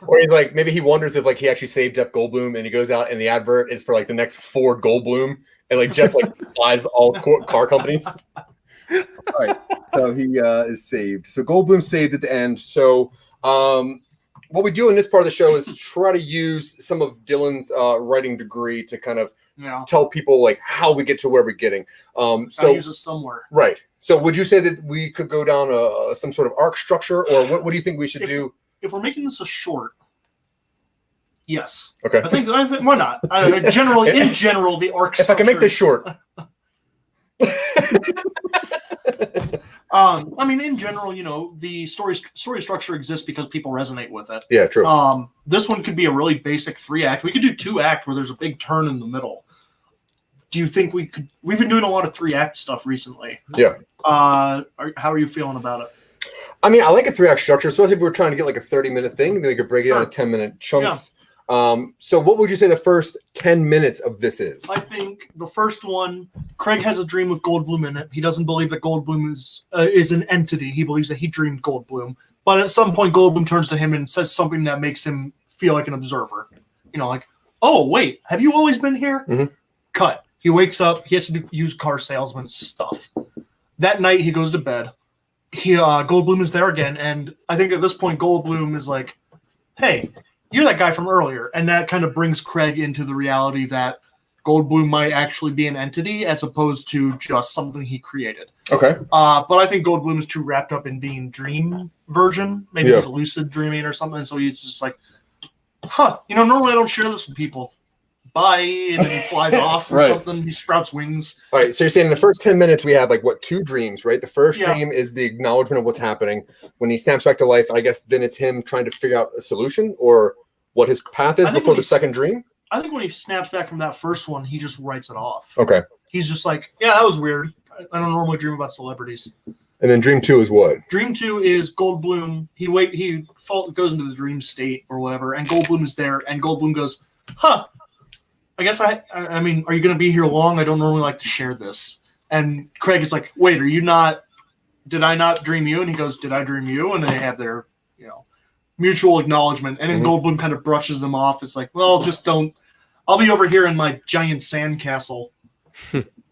Or he's like, maybe he wonders if like he actually saved Jeff Goldblum and he goes out and the advert is for like the next Ford Goldblum and like Jeff like buys all car companies. All right, so he is saved. So Goldblum's saved at the end. So what we do in this part of the show is try to use some of Dylan's writing degree to kind of tell people like how we get to where we're getting. So use it somewhere. Right. So would you say that we could go down some sort of arc structure, or what do you think we should do? If we're making this a short, yes. Okay. I think why not? In general, the arc. If I can make this short. I mean, in general, the story structure exists because people resonate with it. Yeah, true. This one could be a really basic 3-act. We could do 2-act where there's a big turn in the middle. Do you think we could? We've been doing a lot of 3-act stuff recently. Yeah. How are you feeling about it? I mean, I like a 3-act structure, especially if we're trying to get like a 30-minute thing. Then we could break it down to 10-minute chunks. Yeah. So what would you say the first 10 minutes of this is? I think the first one, Craig has a dream with Goldblum in it. He doesn't believe that Goldblum is an entity. He believes that he dreamed Goldblum. But at some point, Goldblum turns to him and says something that makes him feel like an observer. Like, "Oh, wait, have you always been here?" Mm-hmm. Cut. He wakes up. He has to do used car salesman stuff. That night, he goes to bed. Goldblum is there again. And I think at this point, Goldblum is like, "Hey, you're that guy from earlier." And that kind of brings Craig into the reality that Goldblum might actually be an entity as opposed to just something he created. Okay. But I think Goldblum is too wrapped up in being dream version. Maybe he's lucid dreaming or something. So he's just like, normally I don't share this with people. Bye. And then he flies off or something. He sprouts wings. All right. So you're saying in the first 10 minutes, we have like 2 dreams, right? The first dream is the acknowledgement of what's happening. When he snaps back to life, I guess then it's him trying to figure out a solution or what his path is before the second dream. I think when he snaps back from that first one, he just writes it off. Okay. He's just like, "Yeah, that was weird. I don't normally dream about celebrities." And then dream 2 is what? Dream 2 is Goldblum. He goes into the dream state or whatever, and Goldblum is there, and Goldblum goes, I guess I mean, are you going to be here long? I don't normally like to share this. And Craig is like, "Wait, did I not dream you?" And he goes, "Did I dream you?" And they have their, mutual acknowledgement. And then Goldblum kind of brushes them off. It's like, "Well, just don't. I'll be over here in my giant sandcastle,"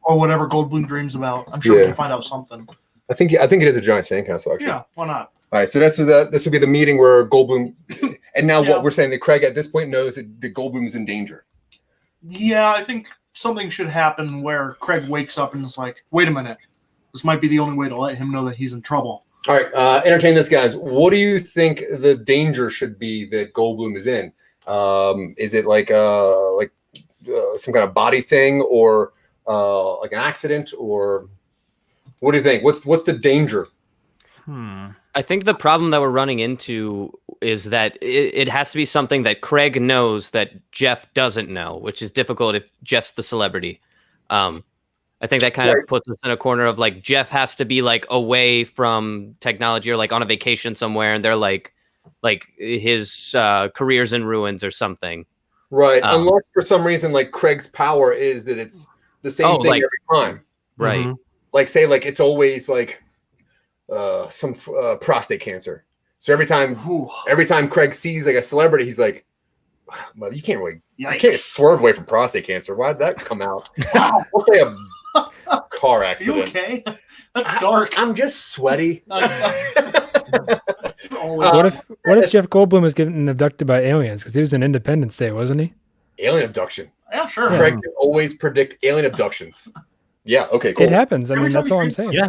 or whatever Goldblum dreams about. I'm sure we can find out something. I think it is a giant sandcastle, actually. Yeah, why not? All right, so this would be the meeting where Goldblum, and now what we're saying that Craig at this point knows that Goldblum is in danger. Yeah, I think something should happen where Craig wakes up and is like, "Wait a minute, this might be the only way to let him know that he's in trouble." All right, entertain this, guys. What do you think the danger should be that Goldblum is in? Is it like some kind of body thing, or like an accident, or what do you think? What's the danger? I think the problem that we're running into is that it has to be something that Craig knows that Jeff doesn't know, which is difficult if Jeff's the celebrity. I think that kind of puts us in a corner of like Jeff has to be like away from technology or like on a vacation somewhere, and they're like his career's in ruins or something. Right. Unless for some reason like Craig's power is that it's the same thing every time. Right. Mm-hmm. Like say like it's always like some prostate cancer. So every time Craig sees like a celebrity, he's like, well, you can't swerve away from prostate cancer. Why did that come out? We'll say a car accident. You okay? That's dark. I'm just sweaty. What if Jeff Goldblum was getting abducted by aliens? Because he was in Independence Day, wasn't he? Alien abduction. Yeah, sure. Craig can always predict alien abductions. Yeah. Okay. Cool. It happens. I mean, that's all I'm saying. Yeah.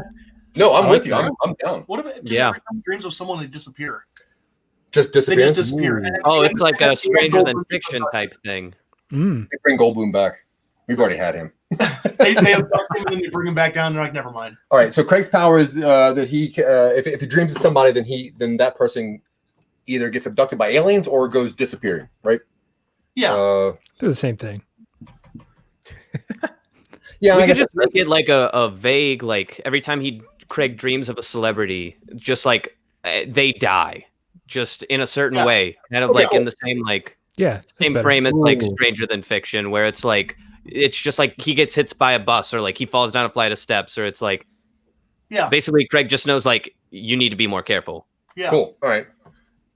No, I'm with you. I'm down. What if it just every time he dreams of someone, they disappear? Just They disappears. just disappear. Oh, it's like a Stranger Than Fiction type thing. They bring Goldblum back. We've already had him. they abduct him and then they bring him back down. And they're like, never mind. All right. So Craig's power is that he, if he dreams of somebody, then that person either gets abducted by aliens or goes disappearing. Right? Yeah. They're the same thing. Yeah. We could just make it like a vague, like every time Craig dreams of a celebrity, just like they die, just in a certain way, kind of like in the same same frame as like Stranger Than Fiction, where it's like it's just like he gets hit by a bus or like he falls down a flight of steps, or it's like basically Craig just knows like you need to be more careful. Yeah. Cool. All right.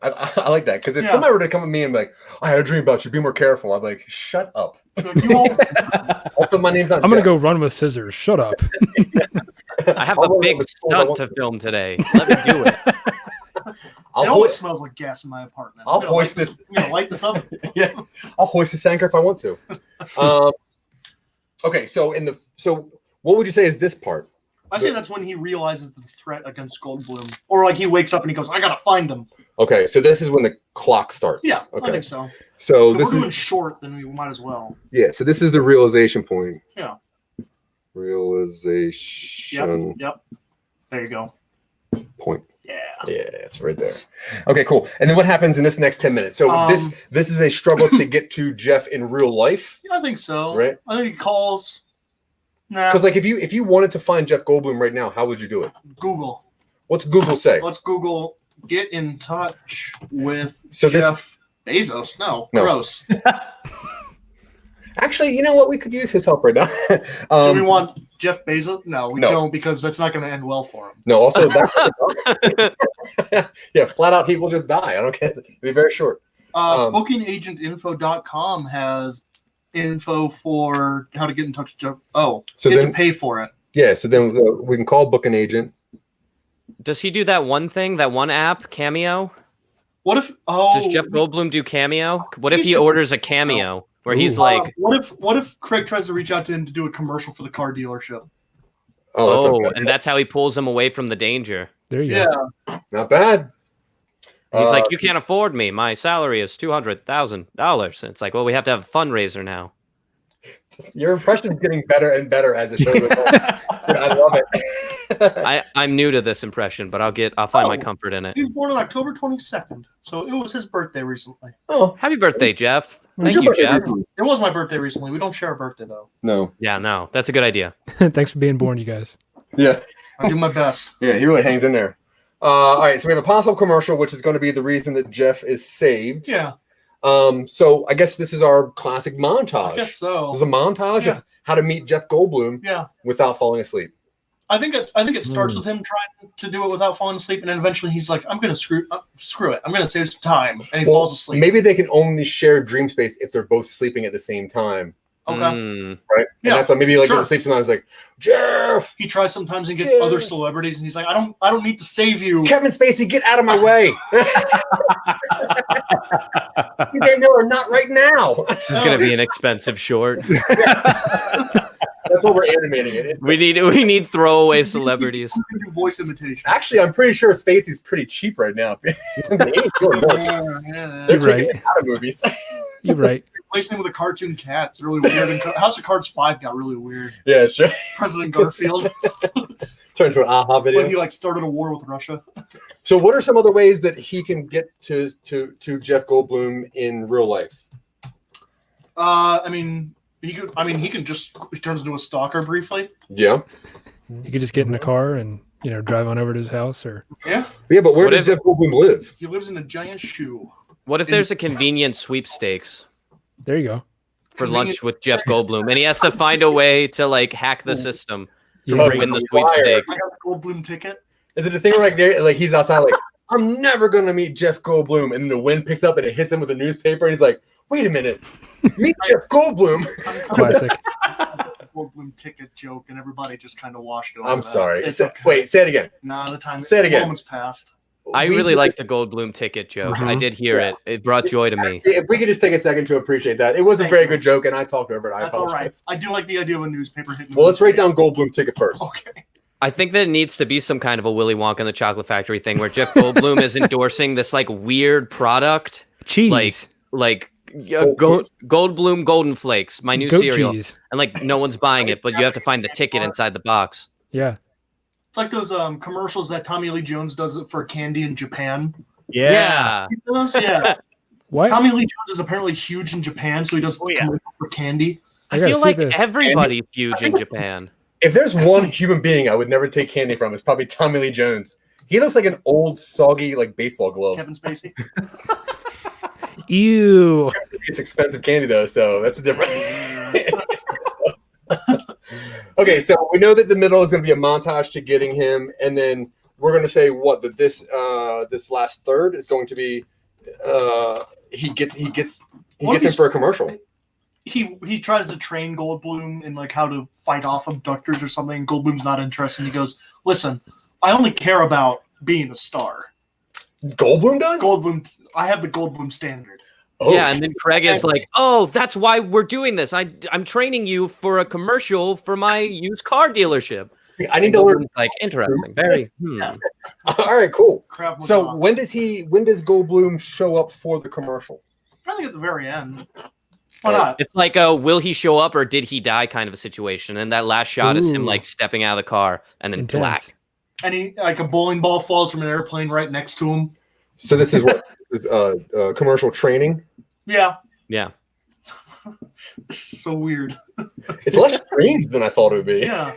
I like that, because if somebody were to come at me and be like, I had a dream about you, be more careful, I'm like, shut up. Also, my name's not I'm going to go run with scissors. Shut up. I have a big stunt to film today. Let me do it. It always smells like gas in my apartment. I'll hoist this. I'm going to light this up. Yeah. I'll hoist this anchor if I want to. Okay. So what would you say is this part? I say that's when he realizes the threat against Goldblum. Or like he wakes up and he goes, I got to find him. Okay. So this is when the clock starts. Yeah. Okay. I think so. So if this we're is doing short, then we might as well. Yeah. So this is the realization point. Yeah. Realization. Yep. There you go. Point. Yeah. Yeah, it's right there. Okay, cool. And then what happens in this next 10 minutes? So this is a struggle to get to Jeff in real life. Yeah, I think so. Right? I think he calls. Nah. Because like if you wanted to find Jeff Goldblum right now, how would you do it? Google. What's Google say? Let's Google get in touch with So Jeff Bezos. No, gross. Actually, you know what? We could use his help right now. Do we want Jeff Bezos? No, we don't, because that's not going to end well for him. No, also yeah, flat out he will just die. I don't care. It'll be very short. Bookingagentinfo.com has info for how to get in touch with Jeff. Oh, so you then, have to pay for it. Yeah, so then we can call Book an Agent. Does he do that one thing, that one app, Cameo? What if does Jeff Goldblum do Cameo? What if he orders a Cameo where he's like what if Craig tries to reach out to him to do a commercial for the car dealership? And that's how he pulls him away from the danger. There you go. Not bad. He's like, you can't afford me. My salary is $200,000. And it's like, well, we have to have a fundraiser now. Your impression is getting better and better as the show goes on. I love it. I'm new to this impression, but I'll find my comfort in it. He was born on October 22nd, so it was his birthday recently. Oh, happy birthday, Jeff! Thank you, Jeff. It was my birthday recently. We don't share a birthday though. No. Yeah, no, that's a good idea. Thanks for being born, you guys. Yeah, I do my best. Yeah, he really hangs in there. All right, so we have a possible commercial, which is going to be the reason that Jeff is saved. Yeah. So I guess this is our classic montage. I guess so. This is a montage of how to meet Jeff Goldblum without falling asleep. I think it starts with him trying to do it without falling asleep, and then eventually he's like, I'm going to screw it. I'm going to save some time. And he falls asleep. Maybe they can only share dream space if they're both sleeping at the same time. Okay. Right? And that's why maybe he goes to sleep sometimes like, Jeff! He tries sometimes and gets other celebrities, and he's like, I don't need to save you. Kevin Spacey, get out of my way. You Miller, not right now. This is going to be an expensive short. That's what we're animating it. We need throwaway celebrities. We can do voice imitation. Actually, I'm pretty sure Spacey's pretty cheap right now. They're Yeah. taking it out of movies. You're right. Replacing him with a cartoon cat. It's really weird. And House of Cards 5 got really weird. Yeah, sure. President Garfield. Turn into an AHA video. When he like started a war with Russia. So, what are some other ways that he can get to Jeff Goldblum in real life? He turns into a stalker briefly. Yeah. You could just get in a car and drive on over to his house, or Yeah. Yeah, but where does Jeff Goldblum live? He lives in a giant shoe. What if there's a convenient sweepstakes there you go. for lunch with Jeff Goldblum, and he has to find a way to like hack the system to Yeah. win the Wire. sweepstakes? I got the Goldblum ticket. Is it a thing where like he's outside like, I'm never gonna meet Jeff Goldblum, and then the wind picks up and it hits him with a newspaper, and he's like, wait a minute, meet Jeff Goldblum. Classic. Goldblum ticket joke, and everybody just kind of washed over. I'm that. sorry. It's Say- okay. Wait, say it again. Nah, the time. Say it again. The moment's passed. I We- really like the Goldblum ticket joke. I did hear it. It brought joy to me. If we could just take a second to appreciate that. It was a Thank very you. good joke, and I talked over it. I That's all apologize. right. I do like the idea of a newspaper hitting. Well, let's write down face. Goldblum ticket first. Okay. I think that it needs to be some kind of a Willy Wonka and the Chocolate Factory thing where Jeff Goldblum is endorsing this like weird product, Cheese. like Goldblum Golden Flakes, my new Goat cereal, cheese. and like no one's buying it, but you have to find the ticket inside the box. Yeah. It's like those commercials that Tommy Lee Jones does for candy in Japan. Yeah. He does, yeah. What? Tommy Lee Jones is apparently huge in Japan, so he does commercials for candy. I gotta feel see like this. everybody's huge in Japan. If there's one human being I would never take candy from, it's probably Tommy Lee Jones. He looks like an old, soggy, like baseball glove. Kevin Spacey. Ew. It's expensive candy though, so that's a different. Okay, so we know that the middle is going to be a montage to getting him, and then we're going to say what that this last third is going to be. He gets him for a commercial. He tries to train Goldblum in like how to fight off abductors or something. Goldblum's not interested. He goes, "Listen, I only care about being a star." Goldblum does. Goldblum, I have the Goldblum standard. Oh, Yeah, and then Craig is like, "Oh, that's why we're doing this. I'm training you for a commercial for my used car dealership." I need to learn. Like interesting, very. All right, cool. Krav Maga. So when does Goldblum show up for the commercial? Probably at the very end. Why not? It's like a will he show up or did he die kind of a situation, and that last shot is him Ooh. like stepping out of the car and then Intense. black. And he like a bowling ball falls from an airplane right next to him. So this is what this is commercial training. Yeah, Yeah, this is so weird. It's less dreams than I thought it would be. Yeah,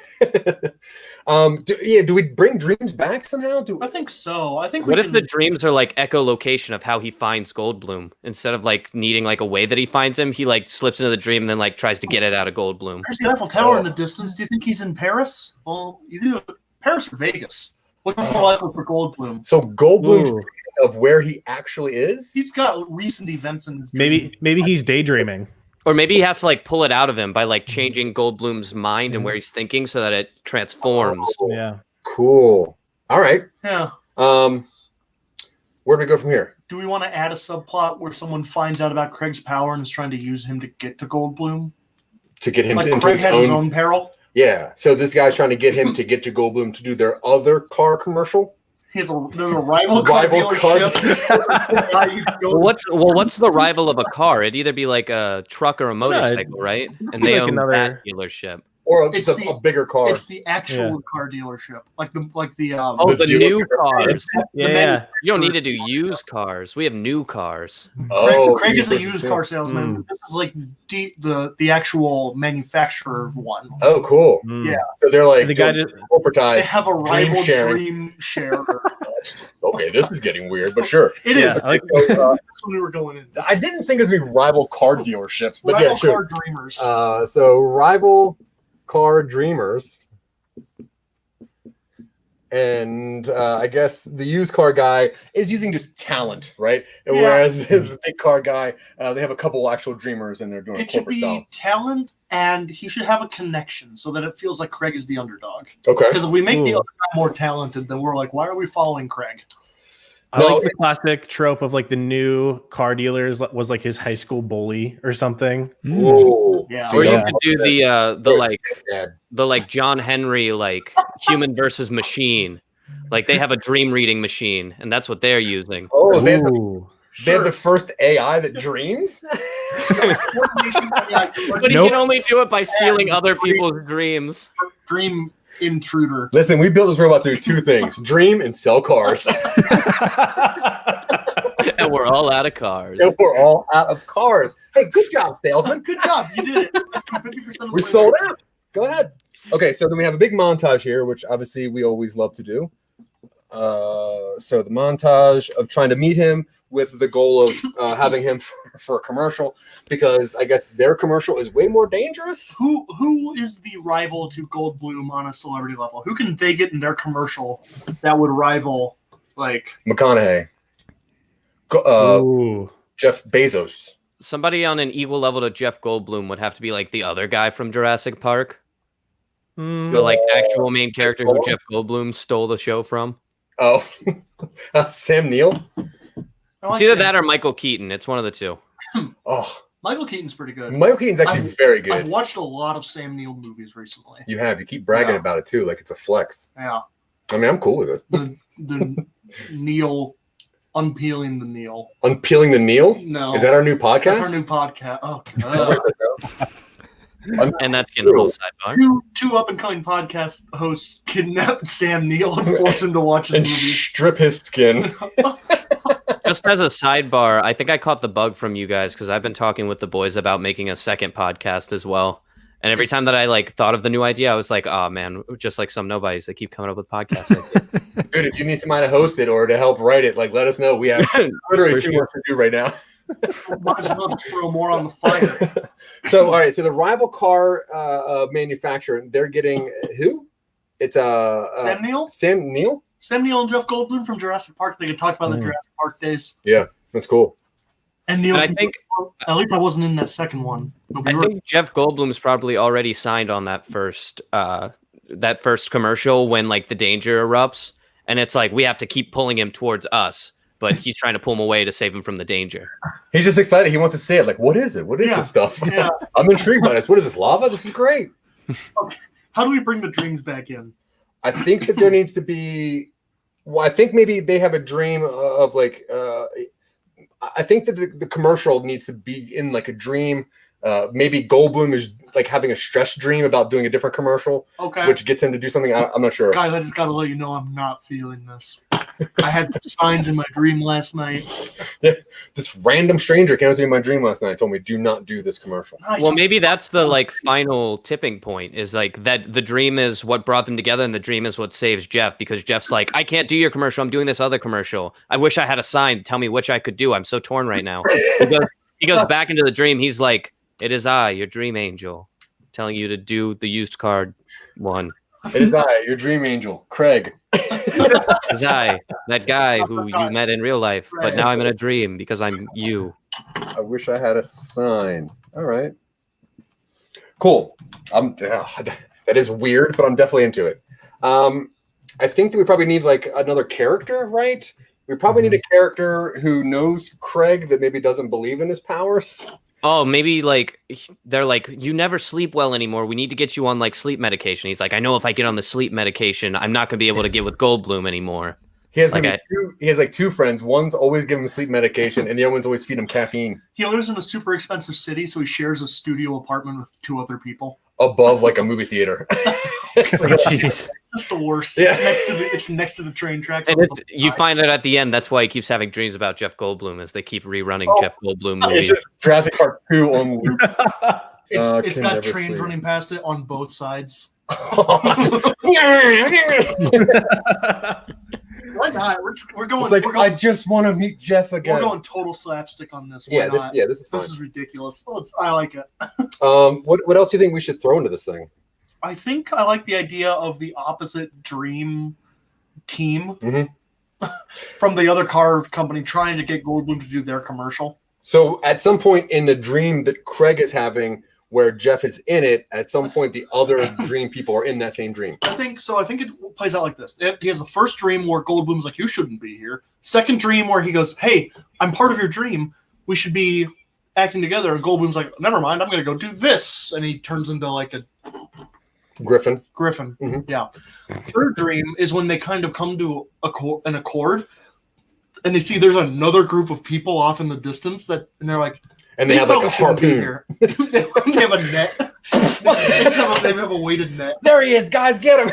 Do we bring dreams back somehow? I think so. I think. what we if can, the dreams are like echolocation of how he finds Goldblum instead of like needing like a way that he finds him? He like slips into the dream and then like tries to get it out of Goldblum. There's the Eiffel Tower in the distance. Do you think he's in Paris? Well, either Paris or Vegas. What's more likely for Goldblum? So Goldblum's Ooh. dreaming of where he actually is. He's got recent events in his dream. Maybe he's daydreaming. Or maybe he has to like pull it out of him by like changing Goldblum's mind and where he's thinking so that it transforms. Yeah. Cool. All right. Yeah. Where do we go from here? Do we want to add a subplot where someone finds out about Craig's power and is trying to use him to get to Goldblum? To get him Like into Craig his has own. his own peril. Yeah. So this guy's trying to get him to get to Goldblum to do their other car commercial. There's a rival car dealership. What's the rival of a car? It'd either be like a truck or a motorcycle, right? And they like own another- that dealership. Or It's a bigger car. It's the actual car dealership, like the Oh, the new cars. Yeah. You don't need to do used cars. We have new cars. Craig is a used car salesman. This is like the actual manufacturer one. Oh, cool. Yeah. So they're like The guy They corporatized. have a rival sharing. dream share. Okay, this is getting weird, but sure. It Yeah, is. I like- So, That's when we were going in. I didn't think it was gonna be rival car dealerships, but rival yeah, sure. car dreamers. So rival car dreamers, and I guess the used car guy is using just talent, right? Yeah. Whereas the big car guy, they have a couple actual dreamers and they're doing It should corporate be style. talent, and he should have a connection so that it feels like Craig is the underdog. Okay. Because if we make the Ooh. other guy more talented, then we're like, why are we following Craig? I like the classic trope of like the new car dealers was like his high school bully or something. Whoa. Yeah. Or you Yeah. could do the like John Henry like human versus machine. Like they have a dream reading machine, and that's what they're using. Oh, they have Sure. the first AI that dreams? But he can only do it by stealing other people's dreams. Dream intruder. Listen, we built this robot to do two things: dream and sell cars. And we're all out of cars. And we're all out of cars. Hey, good job, salesman. Good job. You did it. 50% of We the sold way. out. Go ahead. Okay, so then we have a big montage here, which obviously we always love to do. So the montage of trying to meet him with the goal of having him for a commercial, because I guess their commercial is way more dangerous. Who is the rival to Goldblum on a celebrity level? Who can they get in their commercial that would rival like McConaughey. Jeff Bezos. Somebody on an equal level to Jeff Goldblum would have to be like the other guy from Jurassic Park. The like actual main character who Jeff Goldblum stole the show from. Oh, Sam Neill. It's either that or Michael Keaton. It's one of the two. Oh, Michael Keaton's pretty good. Michael Keaton's actually very good. I've watched a lot of Sam Neill movies recently. You have. You keep bragging Yeah. about it too, like it's a flex. Yeah. I mean, I'm cool with it. The Neil, unpeeling the Neil. Unpeeling the Neil? No. Is that our new podcast? That's our new podcast. Oh, God. And that's getting a little sidebar. Two up-and-coming podcast hosts kidnapped Sam Neill and forced him to watch his And movie. strip his skin. Just as a sidebar, I think I caught the bug from you guys because I've been talking with the boys about making a second podcast as well. And every time that I like thought of the new idea, I was like, "Oh man, just like some nobodies, they keep coming up with podcasts." Dude, if you need somebody to host it or to help write it, like let us know. We have literally too much to do right now. Might as well just throw more on the fire. So, all right. So the rival car manufacturer, they're getting who? It's Sam Neill? Sam Neill. Sam Neill and Jeff Goldblum from Jurassic Park. They could talk about the Jurassic Park days. Yeah, that's cool. And Neil, But I think at least I wasn't in that second one. But we I were- think Jeff Goldblum's probably already signed on that first commercial when like the danger erupts, and it's like we have to keep pulling him towards us, but he's trying to pull him away to save him from the danger. He's just excited. He wants to see it. Like, what is it? What is this stuff? Yeah. I'm intrigued by this. What is this? Lava? This is great. How do we bring the dreams back in? I think that there needs to be. Well, I think maybe they have a dream of like. I think that the commercial needs to be in like a dream. Maybe Goldblum is like having a stress dream about doing a different commercial, Okay. which gets him to do something. I'm not sure. Guys, I just gotta let you know I'm not feeling this. I had some signs in my dream last night. This random stranger came to me in my dream last night and told me, do not do this commercial. Nice. Well, maybe that's the like final tipping point is like that the dream is what brought them together and the dream is what saves Jeff because Jeff's like, I can't do your commercial. I'm doing this other commercial. I wish I had a sign to tell me which I could do. I'm so torn right now. He goes back into the dream. He's like, it is I, your dream angel, telling you to do the used car one. It is I, your dream angel, Craig. It is I, that guy who you met in real life, but now I'm in a dream because I'm you. I wish I had a sign. All right. Cool. That is weird, but I'm definitely into it. I think that we probably need like another character, right? We probably need a character who knows Craig that maybe doesn't believe in his powers. Oh, maybe like they're like, you never sleep well anymore. We need to get you on like sleep medication. He's like, I know if I get on the sleep medication, I'm not gonna be able to get with Goldblum anymore. He has Like he has like two friends. One's always giving him sleep medication, and the other one's always feeding him caffeine He lives in a super expensive city, so he shares a studio apartment with two other people. above like a movie theater. It's like, Jeez. Just the worst. Yeah. It's next to the train tracks. And you find out at the end that's why he keeps having dreams about Jeff Goldblum as they keep rerunning Jeff Goldblum it's movies. just Jurassic Park 2 on loop. It's can got never trains sleep. running past it on both sides. Why not? We're going. It's like we're I going, just want to meet Jeff again. we're going total slapstick on this. Why Yeah, not? this is fine. This is ridiculous. I like it. What else do you think we should throw into this thing? I think I like the idea of the opposite dream team Mhm. from the other car company trying to get Goldblum to do their commercial. So at some point in the dream that Craig is having, where Jeff is in it. At some point, the other dream people are in that same dream. I think so. I think it plays out like this. He has the first dream where Goldblum's like, "You shouldn't be here." Second dream where he goes, "Hey, I'm part of your dream. We should be acting together." And Goldblum's like, "Never mind. I'm going to go do this." And he turns into like a Griffin. Mm-hmm. Yeah. Third dream is when they kind of come to an accord, and they see there's another group of people off in the distance and they're like, and they have like a harpoon. They have a net. They have a weighted net. There he is, guys! Get him!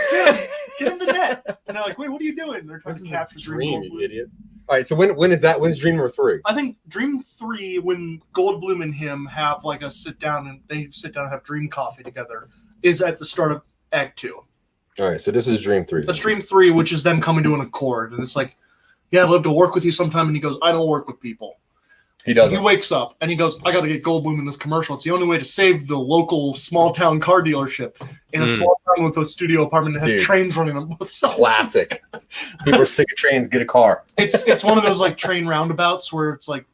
Get him the net. And they're like, "Wait, what are you doing?" They're trying to capture dream, you idiot. All right, so when is that? When's dream number 3? I think dream 3, when Goldblum and him have like a sit down and have dream coffee together, is at the start of Act 2. All right, so this is dream 3. That's dream 3, which is them coming to an accord, and it's like, "Yeah, I'd love to work with you sometime." And he goes, "I don't work with people." He doesn't. He wakes up and he goes, "I got to get Goldblum in this commercial. It's the only way to save the local small town car dealership in a small town with a studio apartment that has trains running on both sides." Classic. People are sick of trains. Get a car. It's one of those like train roundabouts where it's like,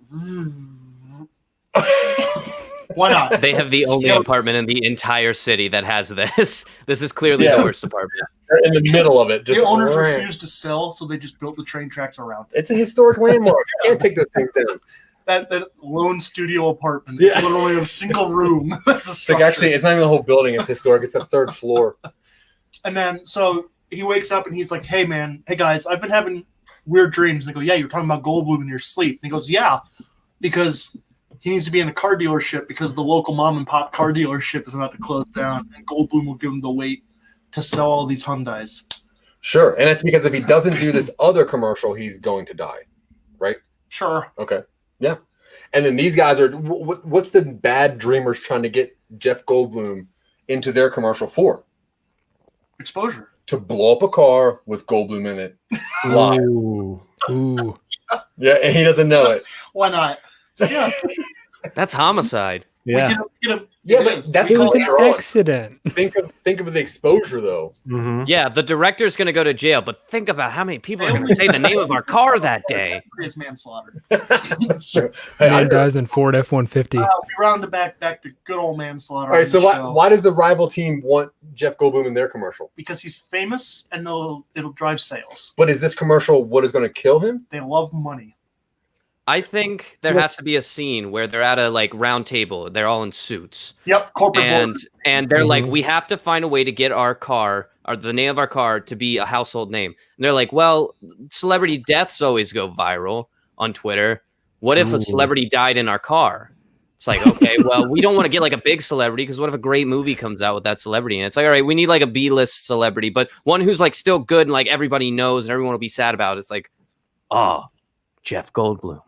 why not? They have the only apartment in the entire city that has this. This is clearly the worst apartment. They're in the middle of it. The owners refused to sell, so they just built the train tracks around it. It's a historic landmark. You can't take those things down. That lone studio apartment. It's literally a single room. That's a structure. Like actually, it's not even the whole building. It's historic. It's the 3rd floor. And then, so he wakes up and he's like, "Hey, man. Hey, guys. I've been having weird dreams." And they go, "Yeah, you're talking about Goldblum in your sleep." And he goes, "Yeah, because he needs to be in a car dealership because the local mom and pop car dealership is about to close down. And Goldblum will give him the weight to sell all these Hyundais." Sure. And that's because if he doesn't do this other commercial, he's going to die. Right? Sure. Okay. Yeah. And then these guys are, what's the bad dreamers trying to get Jeff Goldblum into their commercial for? Exposure. To blow up a car with Goldblum in it. Live. Ooh. Yeah, and he doesn't know it. Why not? Yeah. That's homicide. Yeah. But that's It was an later on. accident. Think of the exposure though. Mm-hmm. Yeah, the director's going to go to jail, but think about how many people are going to say the name of our car that day. It's manslaughter. That's true. Man dies in Ford F-150. We round it back to good old manslaughter. All right, so why does the rival team want Jeff Goldblum in their commercial? Because he's famous and it'll drive sales. But is this commercial what is going to kill him? They love money. I think there has to be a scene where they're at a like round table. They're all in suits. Yep, corporate board. And they're like, we have to find a way to get our car or the name of our car to be a household name. And they're like, well, celebrity deaths always go viral on Twitter. What if a celebrity died in our car? It's like, okay, well, we don't want to get like a big celebrity because what if a great movie comes out with that celebrity? And it's like, all right, we need like a B-list celebrity, but one who's like still good and like everybody knows and everyone will be sad about. It's like, oh, Jeff Goldblum.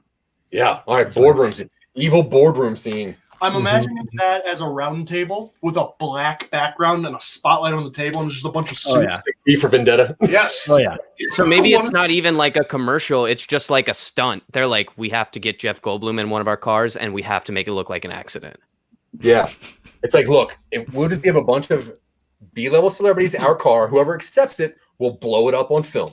Yeah. All right. Boardroom scene. Evil boardroom scene. I'm imagining that as a round table with a black background and a spotlight on the table, and there's just a bunch of suits. V for Vendetta. Yes. Oh yeah. So maybe it's not even like a commercial. It's just like a stunt. They're like, we have to get Jeff Goldblum in one of our cars, and we have to make it look like an accident. Yeah. It's like, look, we'll just give a bunch of B-level celebrities our car. Whoever accepts it will blow it up on film.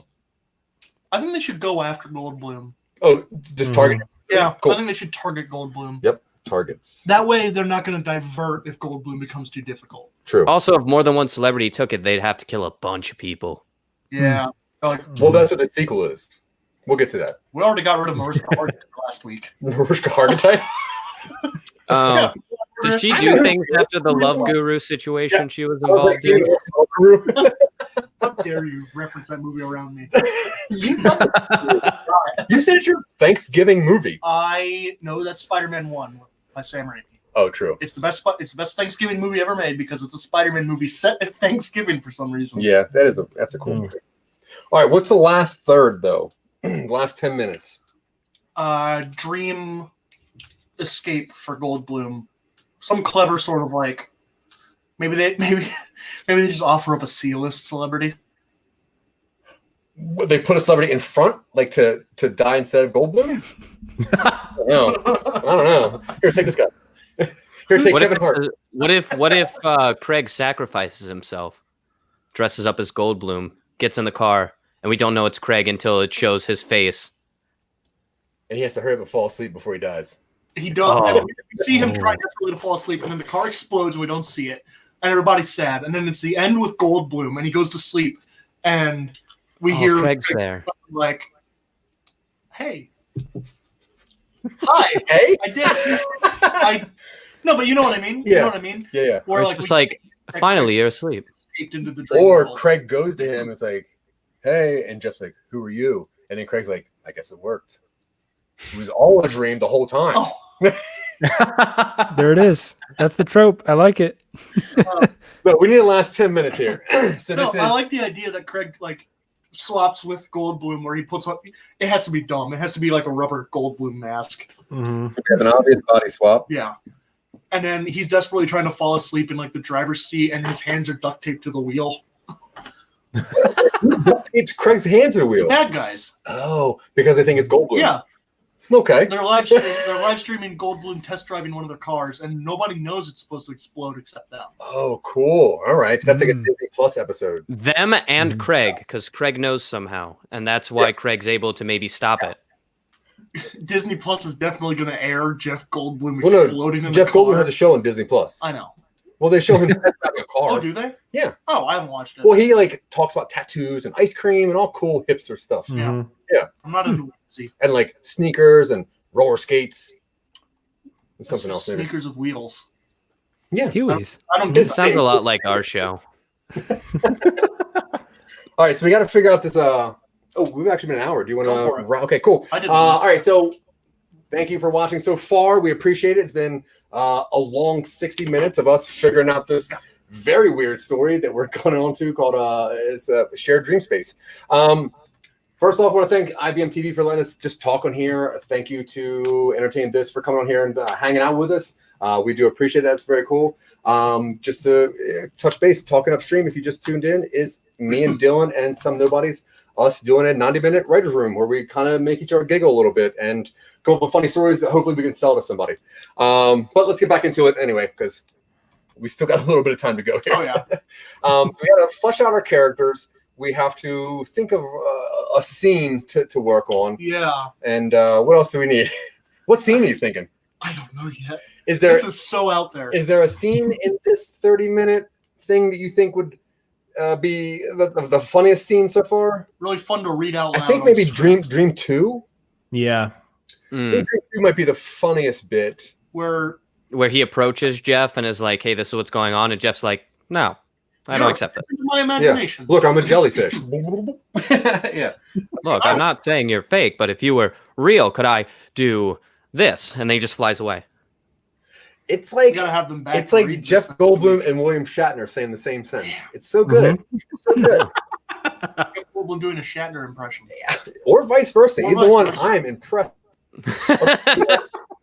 I think they should go after Goldblum. Oh, just target. Yeah, Cool. I think they should target Goldblum. Yep. Targets. That way, they're not going to divert if Goldblum becomes too difficult. True. Also, if more than one celebrity took it, they'd have to kill a bunch of people. Yeah. Like, Well, that's what the sequel is. We'll get to that. we already got rid of Mariska Hargitay last week. Mariska Hargitay? Did she do things after the Love Guru situation she was involved in? How dare you reference that movie around me? You said it's your Thanksgiving movie. I know that's Spider-Man 1 by Sam Raimi. Oh, true. It's the best Thanksgiving movie ever made because it's a Spider-Man movie set at Thanksgiving for some reason. Yeah, that's a cool movie. All right, what's the last third though? Last 10 minutes. Dream escape for Goldblum. Some clever sort of like maybe they just offer up a C-list celebrity. They put a celebrity in front, like to die instead of Goldblum. I don't know. Here, take this guy. Here, take Kevin Hart. What if Craig sacrifices himself, dresses up as Goldblum, gets in the car, and we don't know it's Craig until it shows his face? And he has to hurry up and fall asleep before he dies. He does. And we see him try desperately to fall asleep, and then the car explodes, and we don't see it, and everybody's sad. And then it's the end with Goldblum, and he goes to sleep, and we hear Craig's there, like, "Hey, hi, Hey, I did, no, but you know what I mean. Yeah. You know what I mean. yeah. Or it's just like, finally you're asleep. escaped into the dream Or world. Craig goes to him, it's like, hey, and Jeff's like, who are you? And then Craig's like, I guess it worked. It was all a dream the whole time. Oh. There it is. That's the trope. I like it. But we need the last 10 minutes here. So No, this is I like the idea that Craig like swaps with Goldblum, where he puts up. It has to be dumb. It has to be like a rubber Goldblum mask. an obvious body swap. Yeah. And then he's desperately trying to fall asleep in like the driver's seat, and his hands are duct taped to the wheel. It's Craig's hands to the wheel. Bad guys. Oh, because I think it's Goldblum. Yeah. Okay. They're live streaming Goldblum test driving one of their cars, and nobody knows it's supposed to explode except them. Oh, cool. All right. That's like a Disney Plus episode. Them and Craig, because Craig knows somehow, and that's why Craig's able to maybe stop it. Disney Plus is definitely going to air Jeff Goldblum Well, exploding in Jeff the car. Goldblum has a show on Disney Plus. I know. Well, they show him driving a car. Oh, do they? Yeah. Oh, I haven't watched it. Well, he like talks about tattoos and ice cream and all cool hipster stuff. Yeah. I'm not into whimsy. And like sneakers and roller skates and something else. Maybe. Sneakers with wheels. Yeah. Huey's. I don't get It sounds a lot like our show. All right, so we got to figure out this. We've actually been an hour. Do you want Go for it. to? Okay, cool. I did All right, so thank you for watching so far. We appreciate it. It's been a long 60 minutes of us figuring out this very weird story that we're going on to called it's a shared dream space. First off, I want to thank IBM TV for letting us just talk on here. Thank you to Entertain This for coming on here and hanging out with us. We do appreciate that. It's very cool. Just to touch base, Talking Upstream, if you just tuned in, is me and Dylan and some Nobodies, us doing a 90-minute writer's room where we kind of make each other giggle a little bit and come up with funny stories that hopefully we can sell to somebody. But let's get back into it anyway, because we still got a little bit of time to go here. Oh, yeah. So we got to flesh out our characters. We have to think of a scene to work on. Yeah. And what else do we need? What scene are you thinking? I don't know yet. Is there This is so out there. is there a scene in this 30-minute thing that you think would be the funniest scene so far? Really fun to read out loud. I think on maybe screen. Dream 2. Yeah. I think Dream 2 might be the funniest bit. Where Where he approaches Jeff and is like, hey, this is what's going on. And Jeff's like, no, I don't accept it. My imagination. Look, I'm a jellyfish. Yeah. Look, I'm not saying you're fake, but if you were real, could I do this? And then he just flies away. It's You like gotta have them back. it's to like read Jeff this next Goldblum week. and William Shatner saying the same sentence. It's so good. It's so good. Jeff Goldblum doing a Shatner impression. Or vice versa. Or Either vice one, versa. I'm impressed.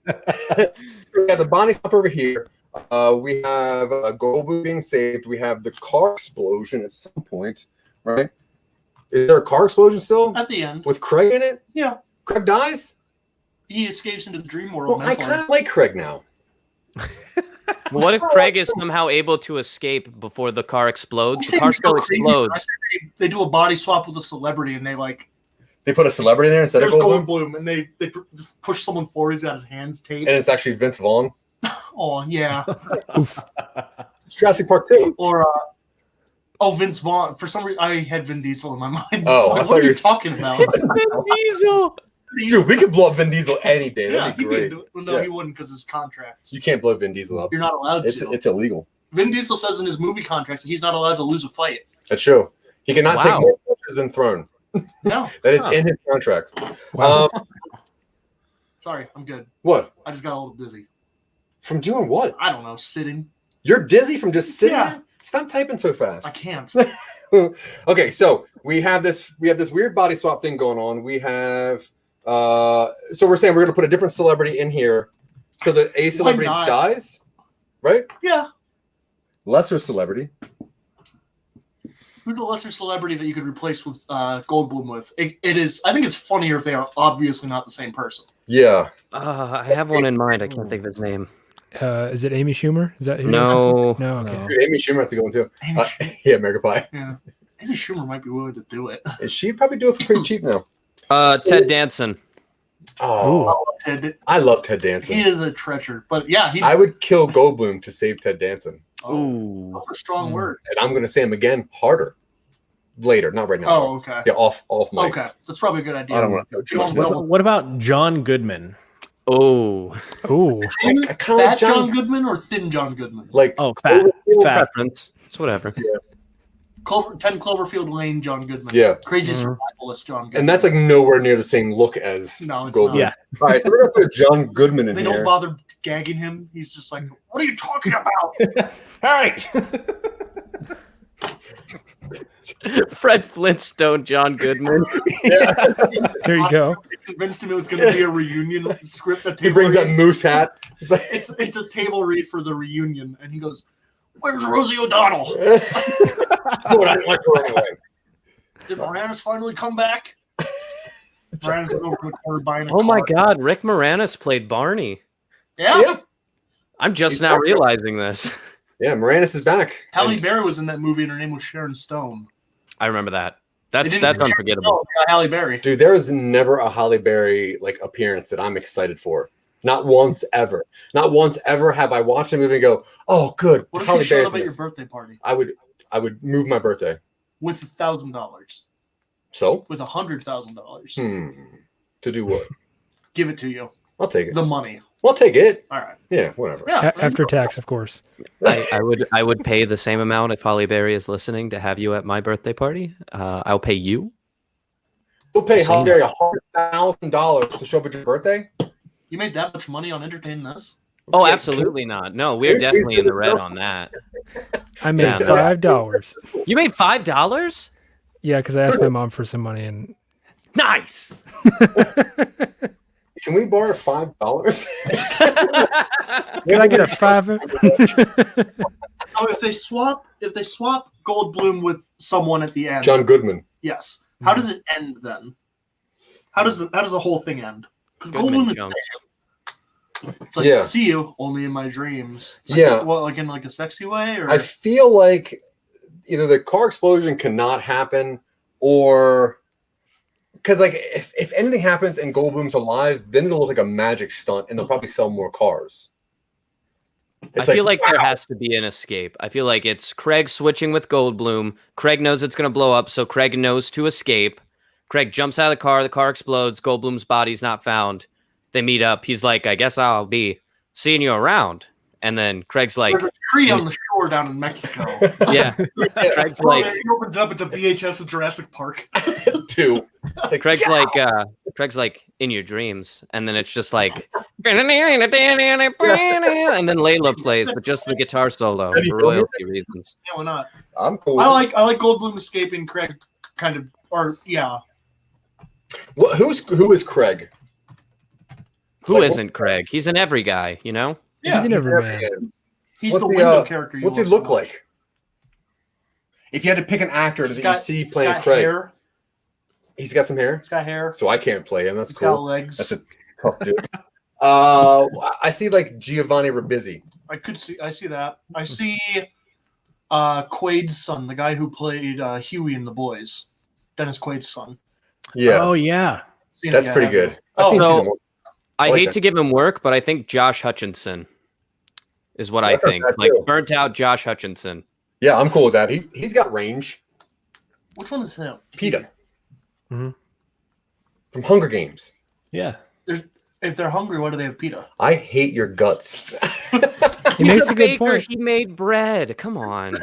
So we have the body swap over here. We have Goldblum being saved. We have the car explosion at some point, right? Is there a car explosion still At the end, with Craig in it? yeah, Craig dies? he escapes into the dream world. Well, I mentally. kind of like Craig now. What if Craig is somehow able to escape before the car explodes? I The said car he's still so crazy. explodes. I said they do a body swap with a celebrity, and they like They put a celebrity in there instead there's of Goldblum, Goldblum, and they just push someone forward. He's got his hands taped. and it's actually Vince Vaughn. Oh yeah, It's Jurassic Park 2. or Vince Vaughn. For some reason, I had Vin Diesel in my mind. Oh, I Like, thought what are you you were- talking about? Diesel. Dude, we could blow up Vin Diesel any day. Yeah, That'd be he great. could. Well, no, Yeah. he wouldn't because his contracts. You can't blow Vin Diesel up. You're not allowed It's to. it's illegal. Vin Diesel says in his movie contracts that he's not allowed to lose a fight. That's true. He cannot take Wow. more punches than thrown. No, That is Huh. in his contracts. Wow. sorry, I'm good. What? I just got a little dizzy. From doing what? I don't know, sitting. You're dizzy from just sitting Yeah. there? Stop typing so fast. I can't. Okay, so we have this weird body swap thing going on. We have so we're saying we're gonna put a different celebrity in here so that a celebrity not? dies, right? Yeah. Lesser celebrity. Who's a lesser celebrity that you could replace with Goldblum with? It is. I think it's funnier if they are obviously not the same person. Yeah. I have one in mind. I can't think of his name. Is it Amy Schumer? Is that who? No. No. Okay. No. Dude, Amy Schumer has to go in too. Amy Schumer. Yeah, American Pie. Yeah. Amy Schumer might be willing to do it. She'd probably do it for pretty cheap now. Ted Danson. Oh, Ted, I love Ted Danson. he is a treasure. But yeah, I would kill Goldblum to save Ted Danson. Ooh. Those are strong words. And I'm going to say him again harder. Later, not right now. Oh, okay. Yeah, off mic. Okay, that's probably a good idea. I don't want to know too much. What about John Goodman? Ooh. Thin, I kinda fat like John Goodman or thin John Goodman? Like, Oh, fat. Preference. It's whatever. 10 Cloverfield Lane John Goodman. Yeah. Crazy survivalist John Goodman. and that's like nowhere near the same look as No, it's Goldblum. not. Yeah. All right, so we're going to put John Goodman in They here. don't bother gagging him. He's just like, what are you talking about? All right. Fred Flintstone, John Goodman. There you go. They convinced him it was going to be a reunion script. A He table brings that read. moose hat. It's like, It's a table read for the reunion, and he goes, "Where's Rosie O'Donnell? Good, I didn't like her anyway. Did Moranis finally come back?" Moranis is over in the corner buying a Oh my car. God, Rick Moranis played Barney. Yeah. Yeah. I'm just He's now back. realizing this. Yeah, Moranis is back. Halle And- Berry was in that movie, and her name was Sharon Stone. I remember that. They That's didn't- unforgettable. Oh, yeah, Halle Berry. Dude, there is never a Halle Berry like appearance that I'm excited for. Not once ever. Not once ever have I watched a movie and go, "Oh, good." What if Halle you showed Berry's up in at your this." birthday party I would move my birthday. with $1,000, So, with $100,000? to do what? Give it to you. I'll take it. The money. I'll take it. All right. Yeah, whatever. Yeah. After tax, of course. I would pay the same amount if Holly Berry is listening to have you at my birthday party. I'll pay you. We'll pay Same. Halle Berry $100,000 to show up at your birthday. You made that much money on entertaining us? Oh, Yeah, absolutely not. No, we're definitely in the red on that. I made Yeah, no. $5. You made $5? Yeah, because I asked my mom for some money and Nice. Can we borrow $5? can I get a 5? Oh, if they swap Goldblum with someone at the end, John Goodman. yes. How does it end then? How does the whole thing end? Because Goodman Goldblum is jumps. it's like, Yeah. see you only in my dreams. It's like, Yeah. What, like in like a sexy way, or I feel like either the car explosion cannot happen, or because like if anything happens and Goldblum's alive, then it'll look like a magic stunt, and they'll probably sell more cars. I feel like there has to be an escape. I feel like it's Craig switching with Goldblum. Craig knows it's going to blow up, so Craig knows to escape. Craig jumps out of the car explodes, Goldblum's body's not found. They meet up. He's like, I guess I'll be seeing you around. And then Craig's like, there's a tree on the shore down in Mexico. yeah. Craig's Well, like, he opens up. It's a VHS of Jurassic Park. two. Craig's like, in your dreams. And then it's just like, and then Layla plays, but just the guitar solo for royalty reasons. Yeah, why not? I'm cool. I like Goldblum escaping. Craig kind of, or yeah. Who is Craig? Who Like, isn't Craig? He's an every guy, you know? He's an everyman. He's What's the the, window character. What's he want so look much. like? If you had to pick an actor that you see He's playing got Craig, hair. he's got some hair, He's got hair. so I can't play him. That's He's got cool. legs. That's a tough dude. I see like Giovanni Ribisi. I see that. I see Quaid's son, the guy who played Huey in The Boys. Dennis Quaid's son. Yeah, Oh yeah. Seen it, that's yeah, pretty haven't good. you? I've seen so- season one. I like hate that. to give him work, but I think Josh Hutchinson is what That's I not think. bad, Like too. burnt out Josh Hutchinson. Yeah, I'm cool with that. He's got range. Which one is him? PETA Mhm. from Hunger Games. Yeah. If they're hungry, why do they have PETA? I hate your guts. He He's makes a a good baker. point. He made bread. Come on.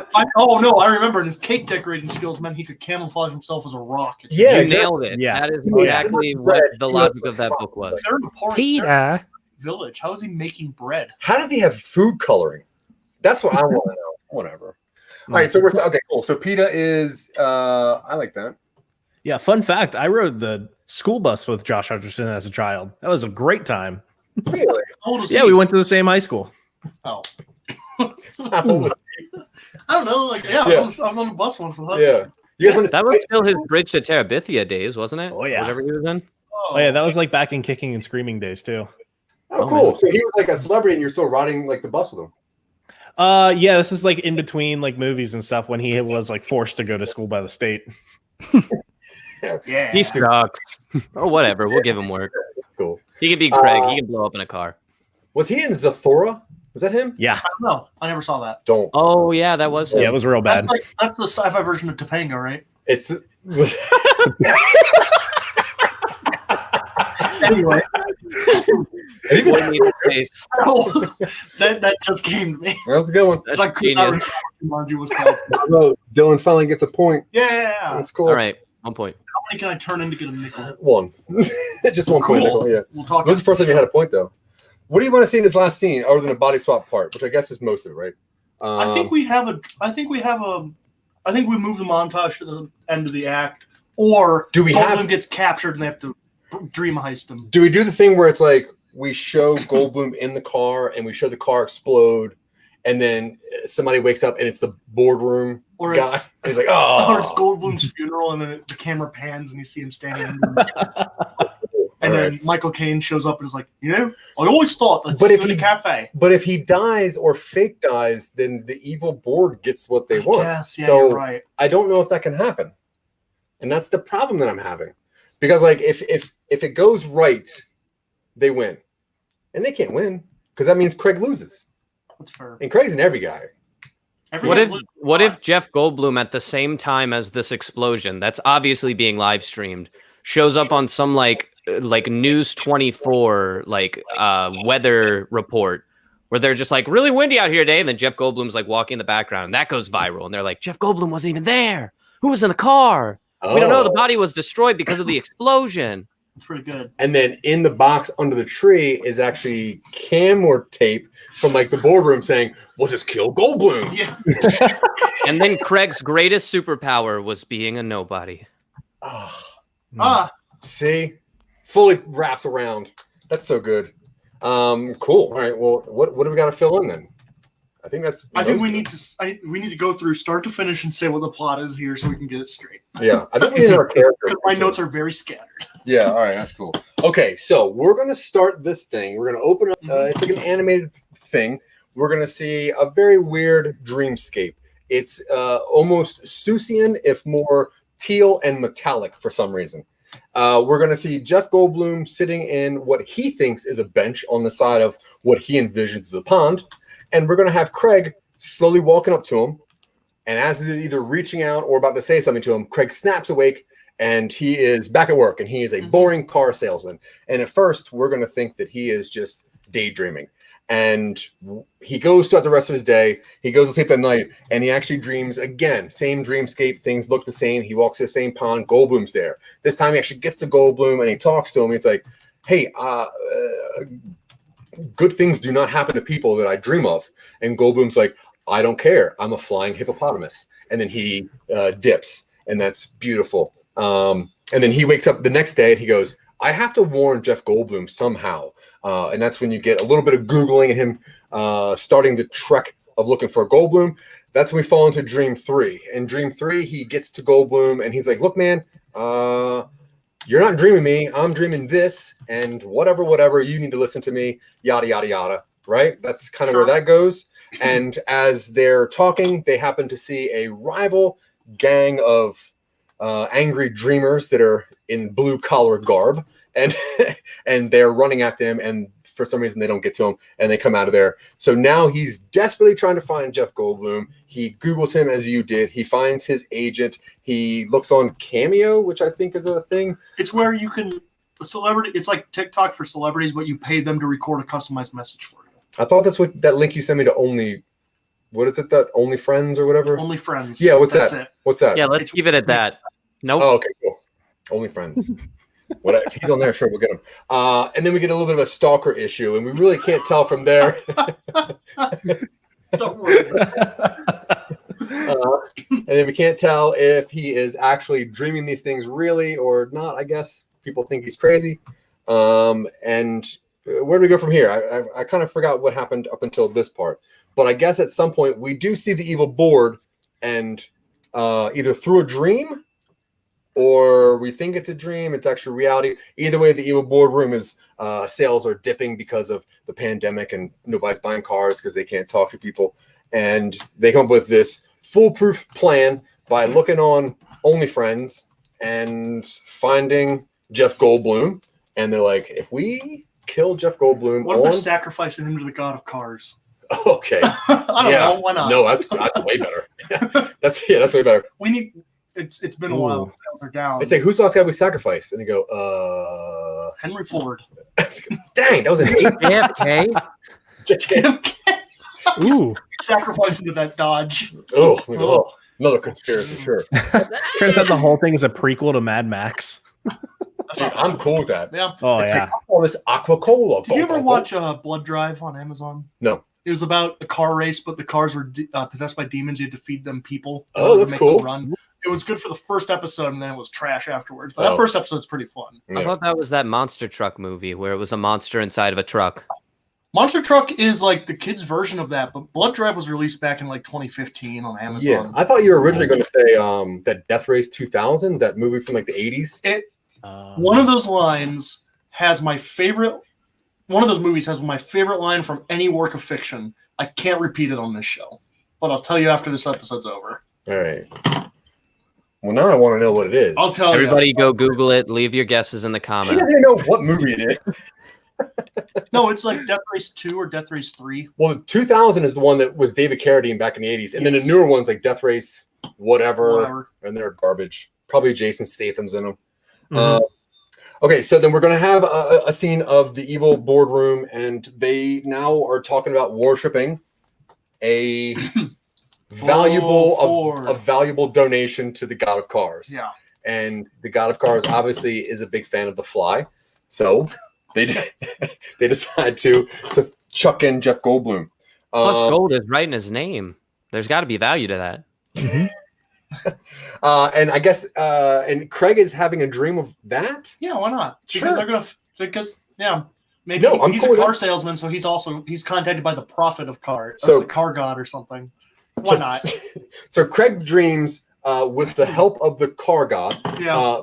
I remember his cake decorating skills meant he could camouflage himself as a rock. Yeah, You exactly. nailed it. Yeah. That is Yeah. exactly what the logic of that book was. They're in a poor Peter. village. How is he making bread? How does he have food coloring? That's what I want to know. Whatever. All right, so we're okay. Cool. So PETA is. I like that. Yeah. Fun fact: I rode the school bus with Josh Hutcherson as a child. That was a great time. Really? How old is Yeah, he? we went to the same high school. Oh, How old was I don't know. Like, yeah, Yeah. I was on the bus once with he? Yeah. You guys want to That was still his Bridge to Terabithia days, wasn't it? Oh, yeah. Whatever he was in. Oh yeah, that was like back in Kicking and Screaming days too. Oh, Oh, cool. man. So he was like a celebrity, and you're still riding like the bus with him. Yeah, this is like in between like movies and stuff when he was like forced to go to school by the state. Yeah. He sucks. Or whatever. We'll give him work. Cool. He can be Craig. He can blow up in a car. Was he in Zathura? Was that him? Yeah. I don't know. I never saw that. Don't. Oh yeah, that was him. Yeah, it was real bad. That's the sci-fi version of Topanga, right? It's. Anyway, Boy meets face. that just came to me. That's a good one. It's like Genius. Jumanji was called. Well, Dylan finally gets a point. Yeah. That's cool. All right, 1 point. How many can I turn in to get a nickel? One. Just 1 point. Cool. Nickel, yeah. We'll talk. This is the first time you had a point, though. What do you want to see in this last scene, other than the body swap part, which I guess is most of it, right? I think we move the montage to the end of the act, or Do we Goldblum have- gets captured and they have to dream heist him. Do we do the thing where it's like we show Goldblum in the car and we show the car explode, and then somebody wakes up and it's the boardroom Or guy, it's, and he's like, or it's "Oh." Goldblum's funeral, and then the camera pans and you see him standing. And All then right. Michael Caine shows up and is like, I always thought let's But go if to the he- cafe. But if he dies or fake dies, then the evil board gets what they want. Yes, yeah, So you're right. I don't know if that can happen, and that's the problem that I'm having. Because like if it goes right, they win, and they can't win because that means Craig loses, That's fair. and Craig's an every guy. What if Jeff Goldblum at the same time as this explosion that's obviously being live streamed shows up on some like News 24 weather report where they're just like really windy out here today, and then Jeff Goldblum's like walking in the background and that goes viral and they're like, Jeff Goldblum wasn't even there. Who was in the car? We don't know. The body was destroyed because of the explosion. It's pretty good. And then in the box under the tree is actually camera tape from like the boardroom saying, "We'll just kill Goldblum." Yeah. And then Craig's greatest superpower was being a nobody. See, fully wraps around. That's so good. Cool. All right. Well, what do we got to fill in then? I think that's. I think most we of need it. to. We need to go through start to finish and say what the plot is here, so we can get it straight. Yeah, I think we need our character. Because my notes are very scattered. Yeah. All right. That's cool. Okay, so we're gonna start this thing. We're gonna open up. It's like an animated thing. We're gonna see a very weird dreamscape. It's almost Seussian, if more teal and metallic for some reason. We're going to see Jeff Goldblum sitting in what he thinks is a bench on the side of what he envisions as a pond. And we're going to have Craig slowly walking up to him. And as he's either reaching out or about to say something to him, Craig snaps awake and he is back at work and he is a boring car salesman. And at first, we're going to think that he is just daydreaming. And he goes throughout the rest of his day. He goes to sleep that night, and he actually dreams again. Same dreamscape. Things look the same. He walks to the same pond. Goldblum's there. This time he actually gets to Goldblum, and he talks to him. He's like, "Hey, good things do not happen to people that I dream of." And Goldblum's like, "I don't care. I'm a flying hippopotamus." And then he dips, and that's beautiful. And then he wakes up the next day, and he goes, "I have to warn Jeff Goldblum somehow." And that's when you get a little bit of Googling and him starting the trek of looking for Goldblum. That's when we fall into Dream 3. In Dream 3, he gets to Goldblum, and he's like, "Look, man, you're not dreaming me. I'm dreaming this, and whatever, you need to listen to me, yada, yada, yada." Right? That's kind of where that goes. And as they're talking, they happen to see a rival gang of angry dreamers that are in blue-collar garb. And they're running at them, and for some reason they don't get to him, and they come out of there. So now he's desperately trying to find Jeff Goldblum. He Googles him as you did. He finds his agent. He looks on Cameo, which I think is a thing. It's where you can celebrity. It's like TikTok for celebrities, but you pay them to record a customized message for you. I thought that's what that link you sent me to Only. What is it? That Only Friends or whatever? Only Friends. Yeah. That's that? It. What's that? Yeah, let's keep it at that. Nope. Oh, okay, cool. Only Friends. If he's on there, sure, we'll get him. And then we get a little bit of a stalker issue, and we really can't tell from there. Don't worry. And then we can't tell if he is actually dreaming these things really or not. I guess people think he's crazy. And where do we go from here? I kind of forgot what happened up until this part. But I guess at some point we do see the evil board, and either through a dream or we think it's a dream, it's actually reality. Either way, the evil boardroom is sales are dipping because of the pandemic and nobody's buying cars because they can't talk to people. And they come up with this foolproof plan by looking on OnlyFriends and finding Jeff Goldblum, and they're like, if we kill Jeff Goldblum, what if they're sacrificing him to the god of cars? Okay, I don't know. Why not? No, that's way better. That's way better. We need. It's been a while. Sales are down. It's like, who's the last guy we sacrificed? And you go, Henry Ford. Dang, that was an 8. JFK. Ooh. Sacrificing to that Dodge. Oh, another conspiracy, sure. Turns out the whole thing is a prequel to Mad Max. Dude, I'm cool with that. Yeah. Oh, it's yeah. like, all this aqua cola. Did you ever watch Blood Drive on Amazon? No. It was about a car race, but the cars were possessed by demons. You had to feed them people. Oh, that's cool. Run. It was good for the first episode, and then it was trash afterwards. But that first episode's pretty fun. I thought that was that monster truck movie where it was a monster inside of a truck. Monster Truck is like the kids' version of that, but Blood Drive was released back in like 2015 on Amazon. Yeah, I thought you were originally going to say that Death Race 2000, that movie from like the 80s. One of those lines has my favorite. One of those movies has my favorite line from any work of fiction. I can't repeat it on this show, but I'll tell you after this episode's over. All right. Well, now I want to know what it is. I'll tell Everybody go Google it. Leave your guesses in the I comments. don't even know what movie it is. No, it's like Death Race 2 or Death Race 3. Well, 2000 is the one that was David Carradine back in the 80s. And then the newer one's like Death Race, whatever. And they're garbage. Probably Jason Statham's in them. Mm-hmm. Okay, so then we're going to have a scene of the evil boardroom, and they now are talking about worshiping a valuable donation to the god of cars. Yeah. And the god of cars obviously is a big fan of The Fly. So they decide to chuck in Jeff Goldblum. Plus, gold is right in his name. There's got to be value to that. And I guess and Craig is having a dream of that. Yeah, why not? Sure. Maybe I'm he's cool a with car that. salesman, so he's contacted by the prophet of cars, So- the car god or something. Why not? So Craig dreams with the help of the car god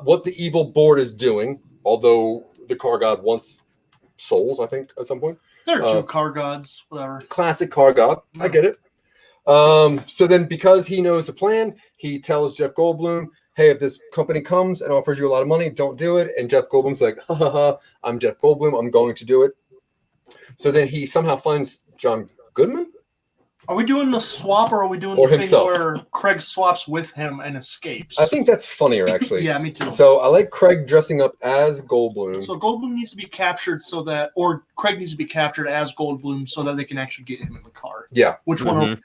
what the evil board is doing, although the car god wants souls, I think, at some point. There are two car gods, whatever. Classic car god. I get it. So then because he knows the plan, he tells Jeff Goldblum, hey, if this company comes and offers you a lot of money, don't do it. And Jeff Goldblum's like, ha ha ha, I'm Jeff Goldblum, I'm going to do it. So then he somehow finds John Goodman. Are we doing the swap, or are we doing Or the himself. thing where Craig swaps with him and escapes? I think that's funnier, actually. Yeah, me too. So I like Craig dressing up as Goldblum. So Goldblum needs to be captured or Craig needs to be captured as Goldblum so that they can actually get him in the car. Yeah. Which one? Are,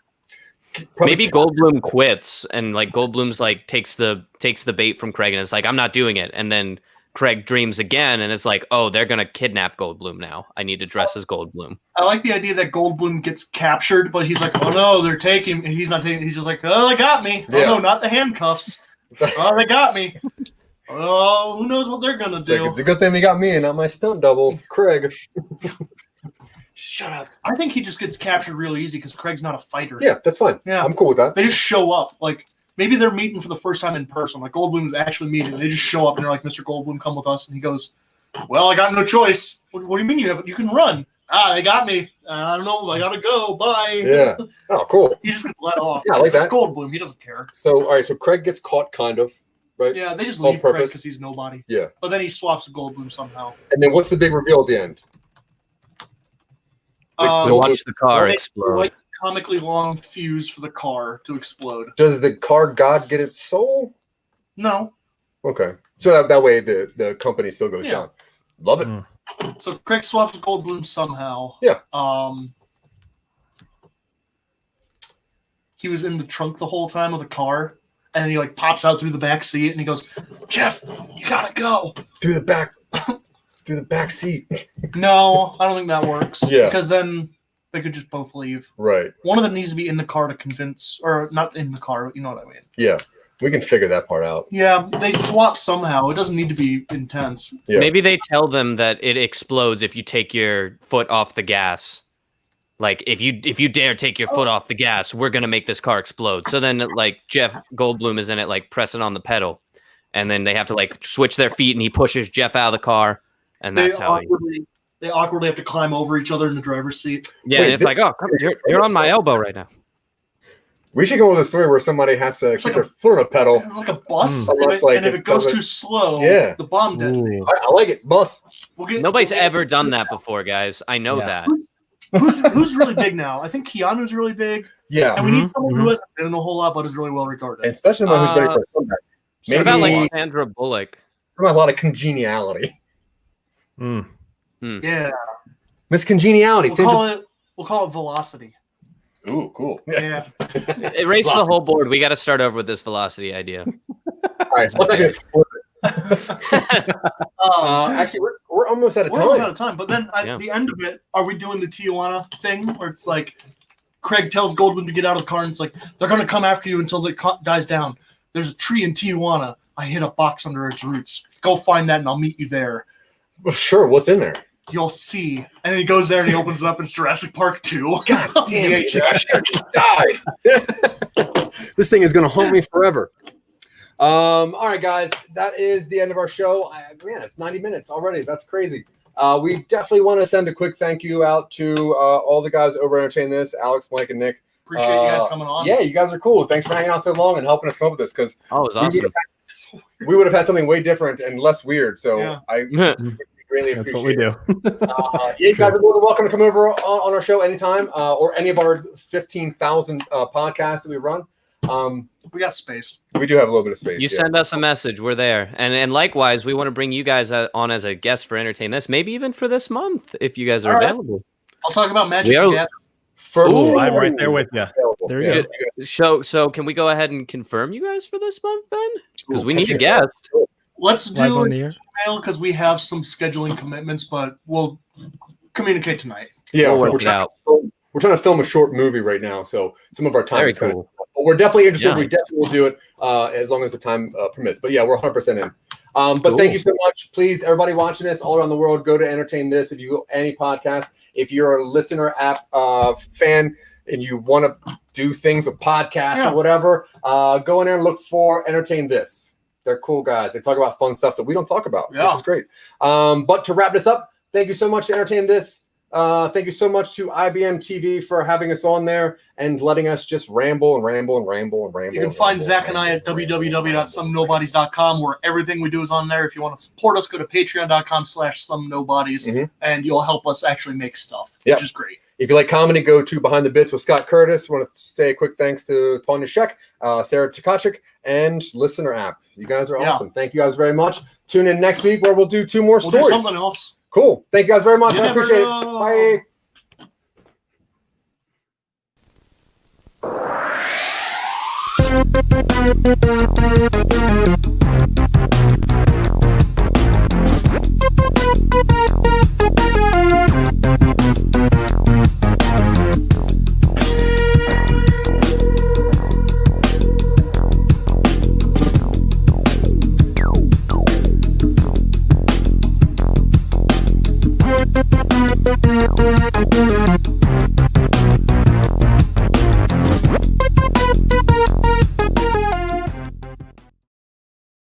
Maybe Goldblum quits and like Goldblum's like takes the bait from Craig and is like, I'm not doing it. And then Craig dreams again and it's like, oh, they're gonna kidnap Goldblum now. I need to dress as Goldblum. I like the idea that Goldblum gets captured, but he's like, oh no, they're taking. He's not taking. He's just like, oh, they got me. Yeah. Oh no, not the handcuffs. Oh, they got me. Oh, who knows what they're gonna do? It's a good thing they got me and not my stunt double, Craig. Shut up. I think he just gets captured real easy because Craig's not a fighter. Yeah, that's fine. Yeah. I'm cool with that. They just show up. Like, maybe they're meeting for the first time in person. Like, Goldblum's actually meeting. They just show up and they're like, Mr. Goldblum, come with us. And he goes, well, I got no choice. What do you mean you can run? They got me. I don't know. I got to go. Bye. Yeah. Oh, cool. He just gets let off. Yeah, I like that. It's Goldblum. He doesn't care. So, all right. So Craig gets caught, kind of, right? Yeah, they just On leave Craig purpose. because he's nobody. Yeah. But then he swaps with Goldblum somehow. And then what's the big reveal at the end? We'll watch the car they explode. light comically long fuse for the car to explode. Does the car god get its soul? No. Okay. So that way the company still goes down. Love it. So Craig swaps with Goldblum somehow. Yeah. He was in the trunk the whole time of the car, and he like pops out through the back seat, and he goes, "Jeff, you gotta go through the back seat." No, I don't think that works. Yeah. Because then they could just both leave. Right. One of them needs to be in the car to convince, or not in the car, but you know what I mean. Yeah. We can figure that part out. Yeah, they swap somehow. It doesn't need to be intense. Yeah. Maybe they tell them that it explodes if you take your foot off the gas. Like if you dare take your foot off the gas, we're gonna make this car explode. So then like Jeff Goldblum is in it, like pressing on the pedal, and then they have to like switch their feet, and he pushes Jeff out of the car, and that's how they awkwardly have to climb over each other in the driver's seat. Yeah, Wait, it's like, oh, come, you're on my elbow right now. We should go with a story where somebody has to keep their foot on a pedal. Like a bus, Mm. and if it goes too slow, the bomb detonates. I like it. Bus. Nobody's ever done that before, guys. I know that. Who's really big now? I think Keanu's really big. Yeah. And we need someone who hasn't been in a whole lot but is really well regarded. And especially one who's ready for a comeback. What about like Sandra Bullock? From a lot of congeniality. Yeah. Miss Congeniality. We'll call it Velocity. Ooh, cool. Yeah. Erase the whole board. We got to start over with this velocity idea. All right, so let's flip it. Actually, we're almost out of time. We're almost out of time, but then at the end of it, are we doing the Tijuana thing where it's like Craig tells Goldwyn to get out of the car and it's like, they're going to come after you until it dies down. There's a tree in Tijuana. I hit a box under its roots. Go find that and I'll meet you there. Well, sure, what's in there? You'll see. And then he goes there and he opens it up in Jurassic Park 2. God damn it, Josh. I just died. This thing is going to haunt me forever. All right, guys. That is the end of our show. Man, it's 90 minutes already. That's crazy. We definitely want to send a quick thank you out to all the guys over at Entertain This, Alex, Mike, and Nick. Appreciate you guys coming on. Yeah, you guys are cool. Thanks for hanging out so long and helping us come up with this. Because it was awesome. We would have had something way different and less weird. So I really appreciate That's what we do. You guys are more than welcome to come over on our show anytime, or any of our 15,000 podcasts that we run. We got space. We do have a little bit of space. You send us a message. We're there. And likewise, we want to bring you guys on as a guest for Entertain This, maybe even for this month, if you guys are available. I'll talk about Magic again. I'm right there with you. There you go. So can we go ahead and confirm you guys for this month then? Because we need a guest. Let's do on an the air? email because we have some scheduling commitments, but we'll communicate tonight. Yeah, We'll we're work it out. trying to film a short movie right now, so some of our time Very is cool. but we're definitely interested. Yeah. We definitely will do it as long as the time permits. But yeah, we're 100% in. But Cool. thank you so much. Please, everybody watching this all around the world, go to Entertain This. If you go any podcast, if you're a listener app fan and you want to do things with podcasts or whatever, go in there and look for Entertain This. They're cool guys. They talk about fun stuff that we don't talk about, which is great. But to wrap this up, thank you so much to Entertain This. Thank you so much to IBM TV for having us on there and letting us just ramble and ramble and ramble and ramble. You can find Zach and I at www.somenobodies.com, where everything we do is on there. If you want to support us, go to patreon.com/somenobodies, and you'll help us actually make stuff, which is great. If you like comedy, go to Behind the Bits with Scott Curtis. I want to say a quick thanks to Tanya Sheck, Sarah Tkachik, and Listener App. You guys are awesome. Thank you guys very much. Tune in next week where we'll do 2 more stories. Do something else. Cool. Thank you guys very much. I appreciate it. Bye.